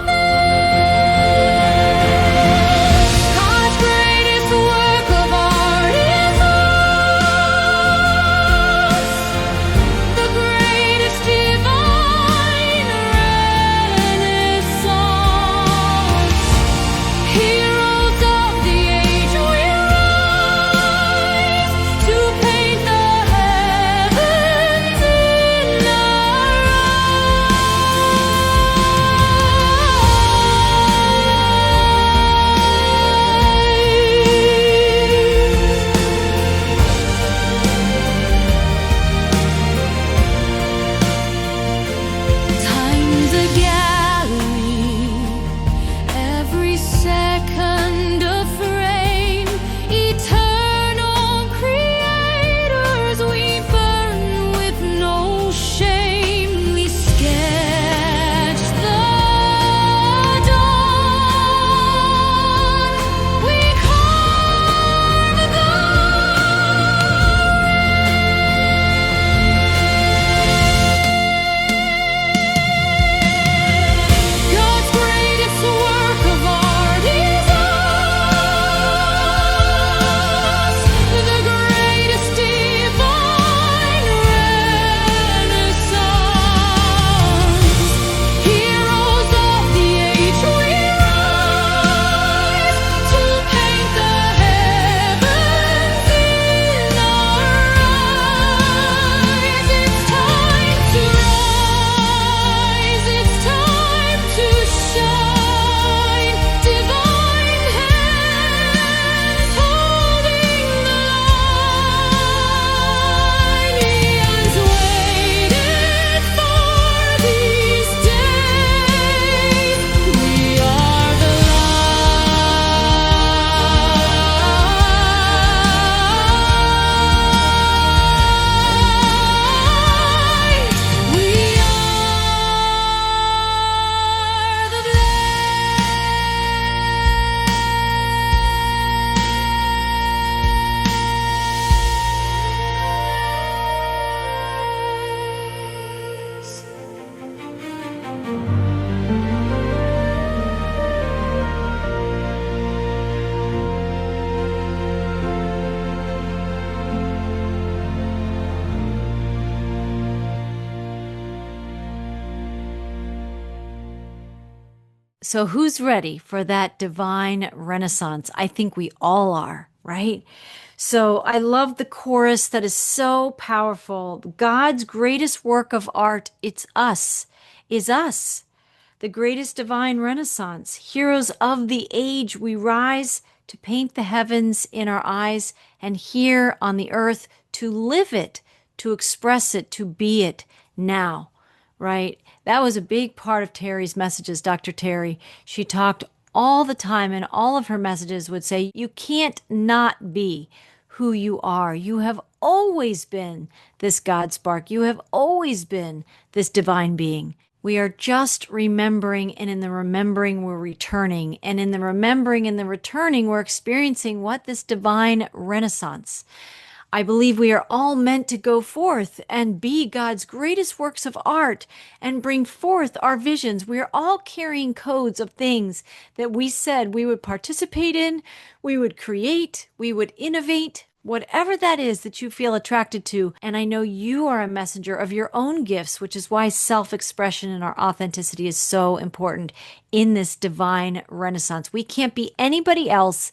this. God's greatest work of art is us. The greatest divine renaissance. Heroes of the age we rise to paint the heavens in our eyes. Time's a gallery, every second a frame. Eternal creators, we burn with no shame. We sketch the dawn. We carve the God's greatest work of art is us. The greatest divine renaissance. Heroes of the age we rise to paint the heavens in our eyes. It's time to rise. It's time to shine. Divine hands holding the line. Eons waited for these days. We are the light. We are the blaze. So, who's ready for that divine renaissance? I think we all are, right? So, I love the chorus that is so powerful. God's greatest work of art, it's us, is us. The greatest divine renaissance. Heroes of the age, we rise to paint the heavens in our eyes and here on the earth to live it, to express it, to be it now, right? That was a big part of Terry's messages, Dr. Terry. She talked all the time, and all of her messages would say, you can't not be who you are. You have always been this God spark. You have always been this divine being. We are just remembering, and in the remembering, we're returning. And in the remembering and the returning, we're experiencing what? This divine renaissance. I believe we are all meant to go forth and be God's greatest works of art and bring forth our visions. We are all carrying codes of things that we said we would participate in, we would create, we would innovate, whatever that is that you feel attracted to. And I know you are a messenger of your own gifts, which is why self-expression and our authenticity is so important in this divine renaissance. We can't be anybody else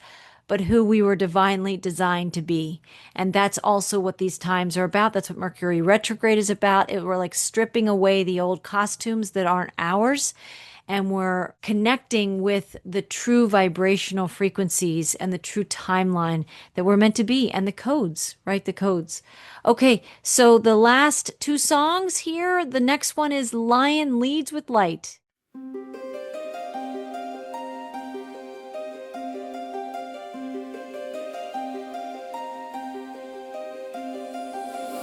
but who we were divinely designed to be. And that's also what these times are about. That's what Mercury retrograde is about. We're like stripping away the old costumes that aren't ours. And we're connecting with the true vibrational frequencies and the true timeline that we're meant to be, and the codes, right? The codes. Okay, so the last two songs here, the next one is Lion Leads with Light.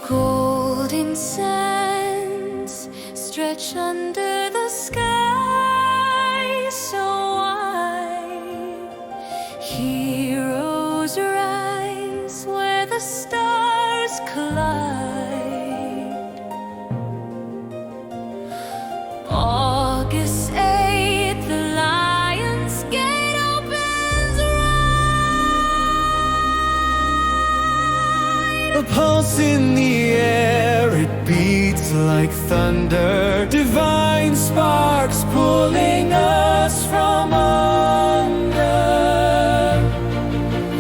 Golden sands stretch under the sky so wide. Heroes rise where the stars collide. August 8th, the Lion's Gate opens wide. A pulse in the air, it beats like thunder. Divine sparks pulling us from under.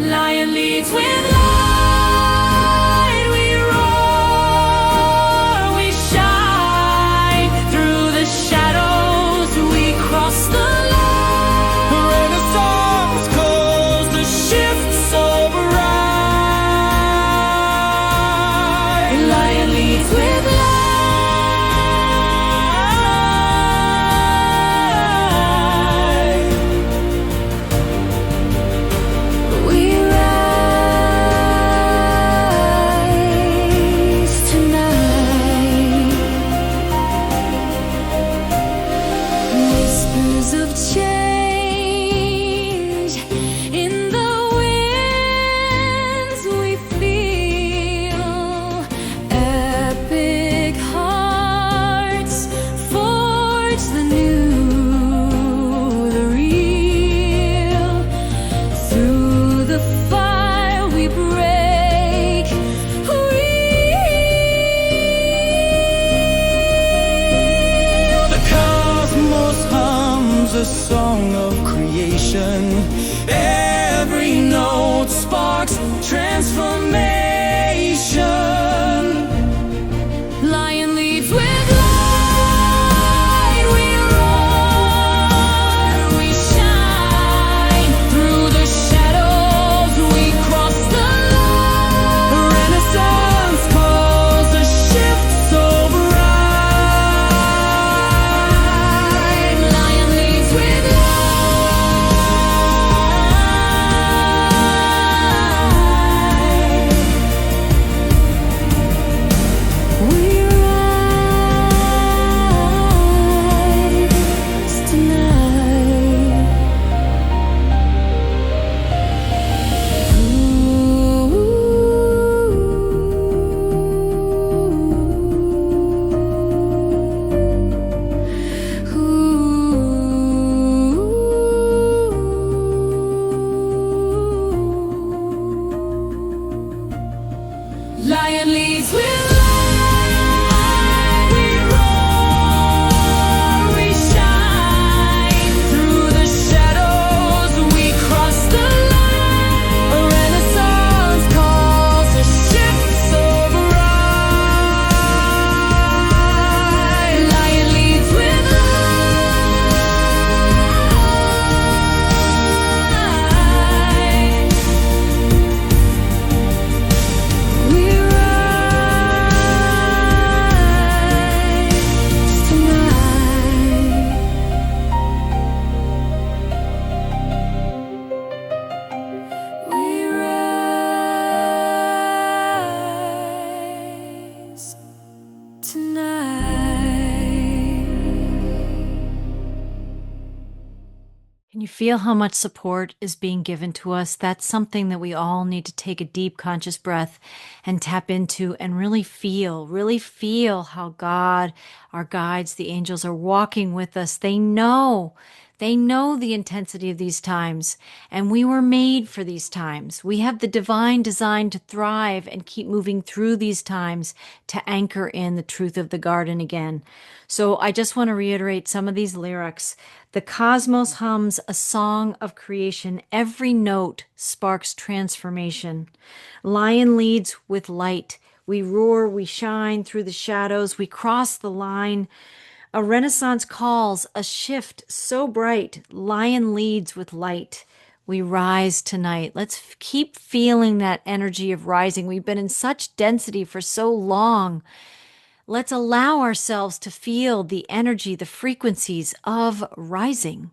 Lion leads with light. We roar, we shine. Through the shadows, we cross the line. The Renaissance calls, the shift so bright. Lion leads with light. We rise tonight. Whispers of change in the winds we feel. Epic hearts forge the new, the real. Through the fire we break. The cosmos hums a song of creation. Every note sparks transformation. Lion leads with light. We roar, we shine. Through the shadows, we cross the line. The Renaissance calls, the shift so bright. Lion leads with light. feel how much support is being given to us? That's something that we all need to take a deep conscious breath and tap into and really feel how God, our guides, the angels are walking with us. They know the intensity of these times, and we were made for these times. We have the divine design to thrive and keep moving through these times to anchor in the truth of the garden again. So I just want to reiterate some of these lyrics. The cosmos hums a song of creation. Every note sparks transformation. Lion leads with light. We roar, we shine through the shadows. We cross the line. A renaissance calls, a shift so bright. Lion leads with light. We rise tonight. Let's keep feeling that energy of rising. We've been in such density for so long. Let's allow ourselves to feel the energy, the frequencies of rising,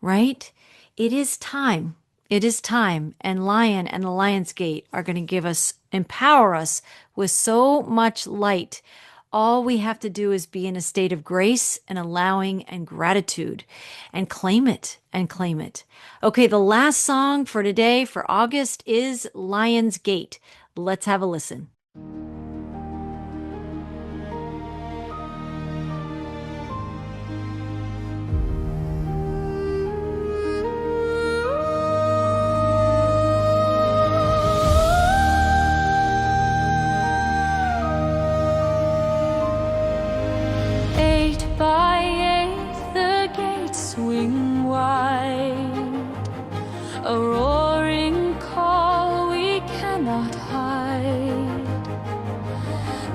right? It is time. It is time. And Lion and the Lion's Gate are going to empower us with so much light. All we have to do is be in a state of grace and allowing and gratitude and claim it and claim it. Okay, the last song for today, for August, is Lion's Gate. Let's have a listen. Swing wide, a roaring call we cannot hide.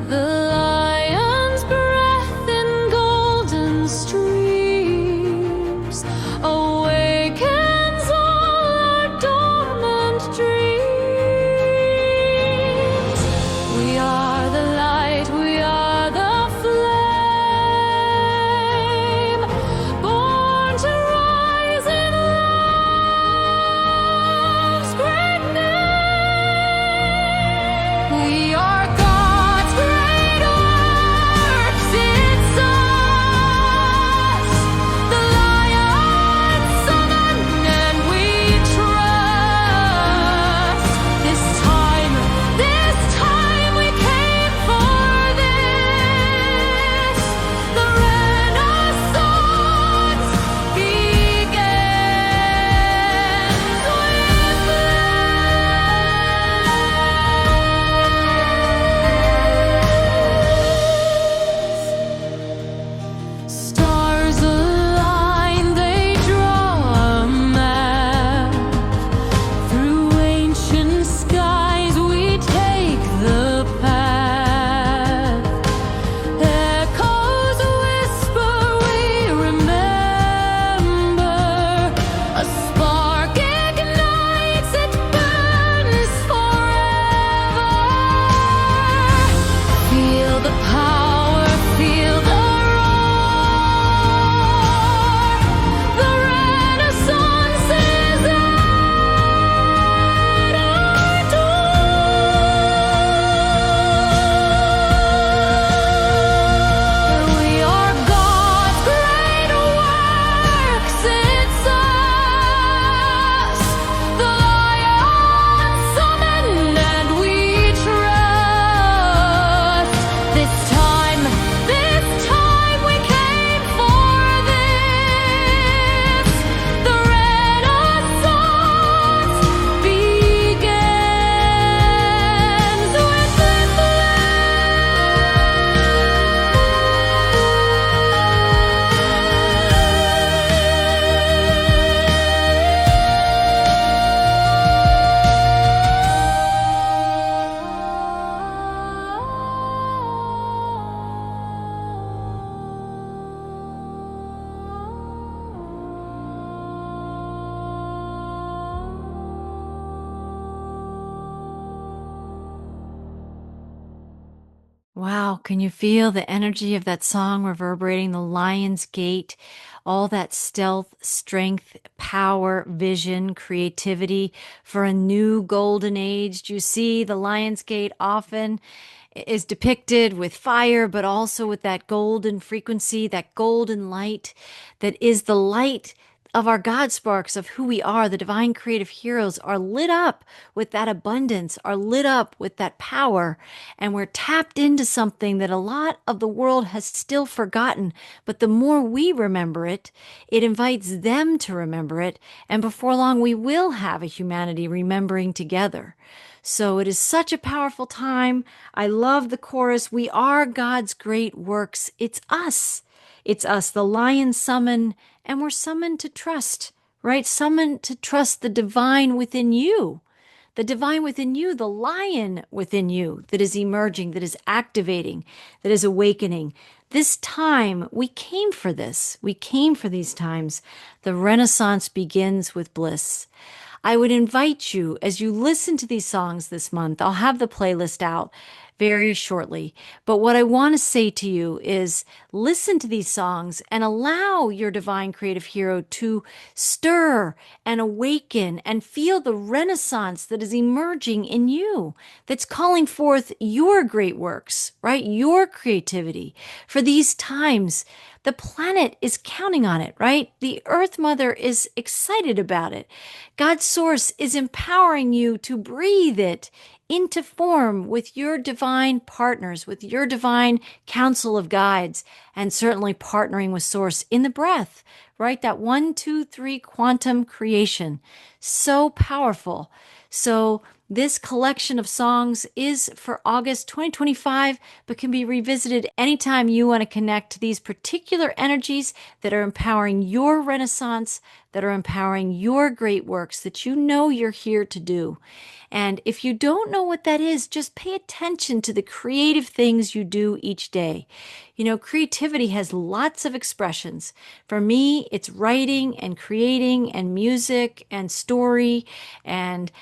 The lion's breath in golden streams awakens all our dormant dreams. We are the light, we are the flame, born to rise in love's great name. We are God's great works. It's us, the lion summoned, and we trust. This time we came for this. The Renaissance begins with this. Stars align, they draw a map. Through ancient skies we take the path. Echoes whisper, we remember. A spark ignites, it burns forever. Feel the power, feel the roar. The Renaissance is at our door. We are God's great works. It's us, the lion summoned, and we trust. This time we came for this. The Renaissance begins with this. Wow, can you feel the energy of that song reverberating the Lion's Gate? All that stealth, strength, power, vision, creativity for a new golden age. Do you see the Lion's Gate often is depicted with fire, but also with that golden frequency, that golden light that is the light of our God sparks of who we are, the divine creative heroes, are lit up with that abundance, are lit up with that power. And we're tapped into something that a lot of the world has still forgotten. But the more we remember it, it invites them to remember it. And before long, we will have a humanity remembering together. So it is such a powerful time. I love the chorus. We are God's great works. It's us. It's us, the lion summoned, and we're summoned to trust, right? Summoned to trust the divine within you, the divine within you, the lion within you that is emerging, that is activating, that is awakening. This time, we came for this. We came for these times. The Renaissance begins with bliss. I would invite you, as you listen to these songs this month, I'll have the playlist out very shortly. But what I want to say to you is listen to these songs and allow your divine creative hero to stir and awaken and feel the renaissance that is emerging in you, that's calling forth your great works, right? Your creativity for these times. The planet is counting on it, right? The Earth Mother is excited about it. God's source is empowering you to breathe it into form with your divine partners, with your divine council of guides, and certainly partnering with Source in the breath, right? That 1, 2, 3 quantum creation. So powerful. So this collection of songs is for August 2025, but can be revisited anytime you want to connect to these particular energies that are empowering your renaissance, that are empowering your great works that you know you're here to do. And if you don't know what that is, just pay attention to the creative things you do each day. You know, creativity has lots of expressions. For me, it's writing and creating and music and story and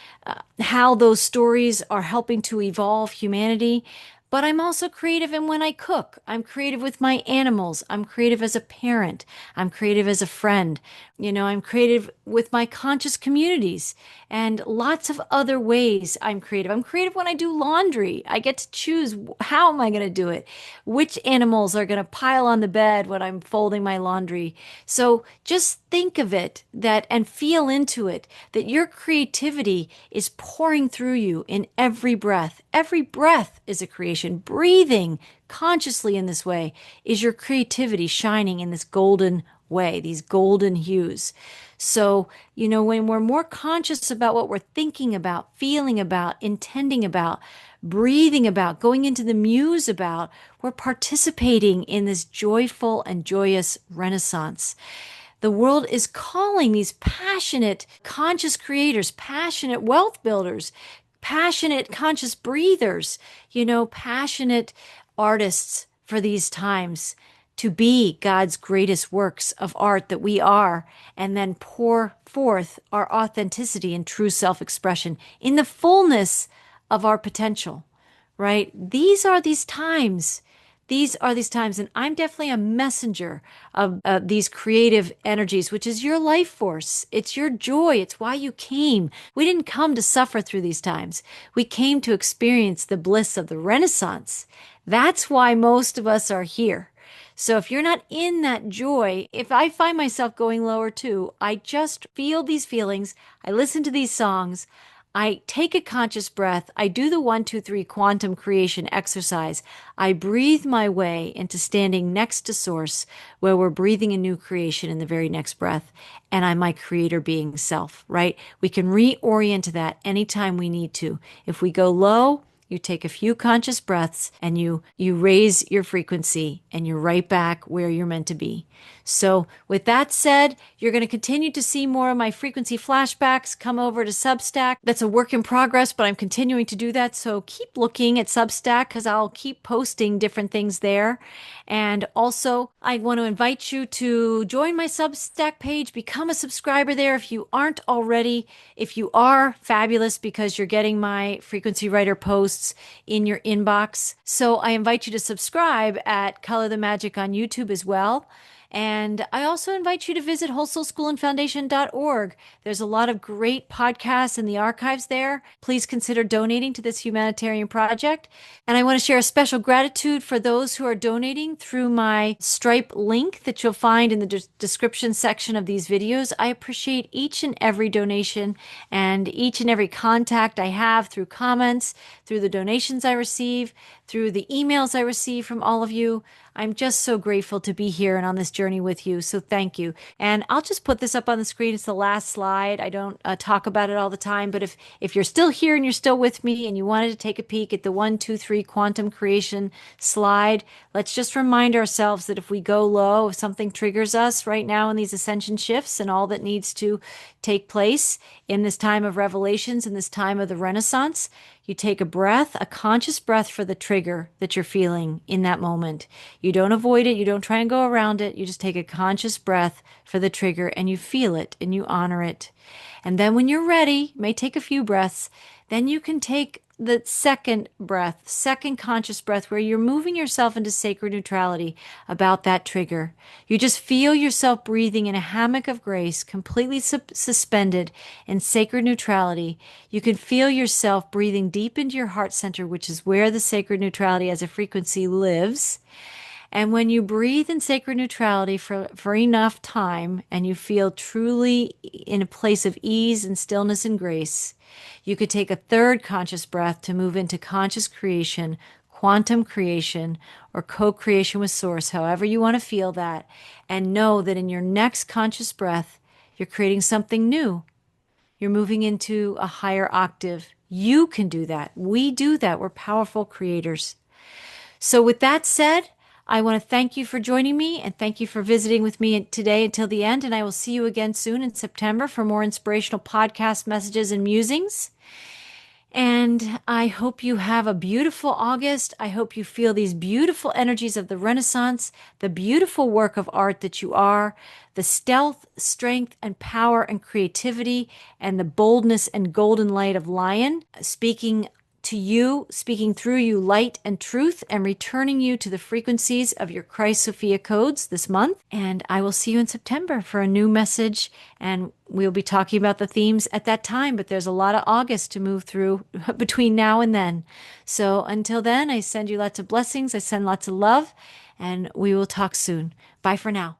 how those stories are helping to evolve humanity. But I'm also creative in when I cook. I'm creative with my animals. I'm creative as a parent. I'm creative as a friend. You know, I'm creative with my conscious communities and lots of other ways I'm creative. I'm creative when I do laundry. I get to choose how am I going to do it? Which animals are going to pile on the bed when I'm folding my laundry? So just think of it that and feel into it that your creativity is pouring through you in every breath. Every breath is a creation. Breathing consciously in this way is your creativity shining in this golden way, these golden hues. So, you know, when we're more conscious about what we're thinking about, feeling about, intending about, breathing about, going into the muse about, we're participating in this joyful and joyous renaissance. The world is calling these passionate, conscious creators, passionate wealth builders, passionate, conscious breathers, you know, passionate artists for these times to be God's greatest works of art that we are, and then pour forth our authenticity and true self-expression in the fullness of our potential, right? These are these times. These are these times, and I'm definitely a messenger of these creative energies, which is your life force. It's your joy. It's why you came. We didn't come to suffer through these times. We came to experience the bliss of the Renaissance. That's why most of us are here. So if you're not in that joy, if I find myself going lower too, I just feel these feelings. I listen to these songs. I take a conscious breath. I do the 1, 2, 3 quantum creation exercise. I breathe my way into standing next to Source, where we're breathing a new creation in the very next breath. And I'm my creator being self, right? We can reorient to that anytime we need to. If we go low, you take a few conscious breaths and you raise your frequency and you're right back where you're meant to be. So with that said, you're going to continue to see more of my frequency flashbacks. Come over to Substack. That's a work in progress, but I'm continuing to do that. So keep looking at Substack because I'll keep posting different things there. And also, I want to invite you to join my Substack page, become a subscriber there if you aren't already. If you are, fabulous, because you're getting my Frequency Writer posts in your inbox. So I invite you to subscribe at Color the Magic on YouTube as well. And I also invite you to visit wholesoulschoolandfoundation.org. There's a lot of great podcasts in the archives there. Please consider donating to this humanitarian project. And I want to share a special gratitude for those who are donating through my Stripe link that you'll find in the description section of these videos. I appreciate each and every donation and each and every contact I have through comments, through the donations I receive, through the emails I receive from all of you. I'm just so grateful to be here and on this journey with you. So thank you. And I'll just put this up on the screen. It's the last slide. I don't talk about it all the time, but if you're still here and you're still with me and you wanted to take a peek at the 1, 2, 3 quantum creation slide, let's just remind ourselves that if we go low, if something triggers us right now in these ascension shifts and all that needs to take place in this time of revelations, in this time of the Renaissance, you take a breath, a conscious breath for the trigger that you're feeling in that moment. You don't avoid it. You don't try and go around it. You just take a conscious breath for the trigger and you feel it and you honor it. And then when you're ready, may take a few breaths, then you can take the second breath, second conscious breath, where you're moving yourself into sacred neutrality about that trigger. You just feel yourself breathing in a hammock of grace, completely suspended in sacred neutrality. You can feel yourself breathing deep into your heart center, which is where the sacred neutrality as a frequency lives. And when you breathe in sacred neutrality for enough time and you feel truly in a place of ease and stillness and grace, you could take a third conscious breath to move into conscious creation, quantum creation, or co-creation with Source, however you want to feel that, and know that in your next conscious breath, you're creating something new. You're moving into a higher octave. You can do that. We do that. We're powerful creators. So with that said, I want to thank you for joining me and thank you for visiting with me today until the end. And I will see you again soon in September for more inspirational podcast messages and musings. And I hope you have a beautiful August. I hope you feel these beautiful energies of the Renaissance, the beautiful work of art that you are, the stealth, strength, and power and creativity, and the boldness and golden light of Lion, speaking to you, speaking through you light and truth, and returning you to the frequencies of your Christ Sophia codes this month. And I will see you in September for a new message, and we'll be talking about the themes at that time, but there's a lot of August to move through between now and then. So until then, I send you lots of blessings, I send lots of love, and we will talk soon. Bye for now.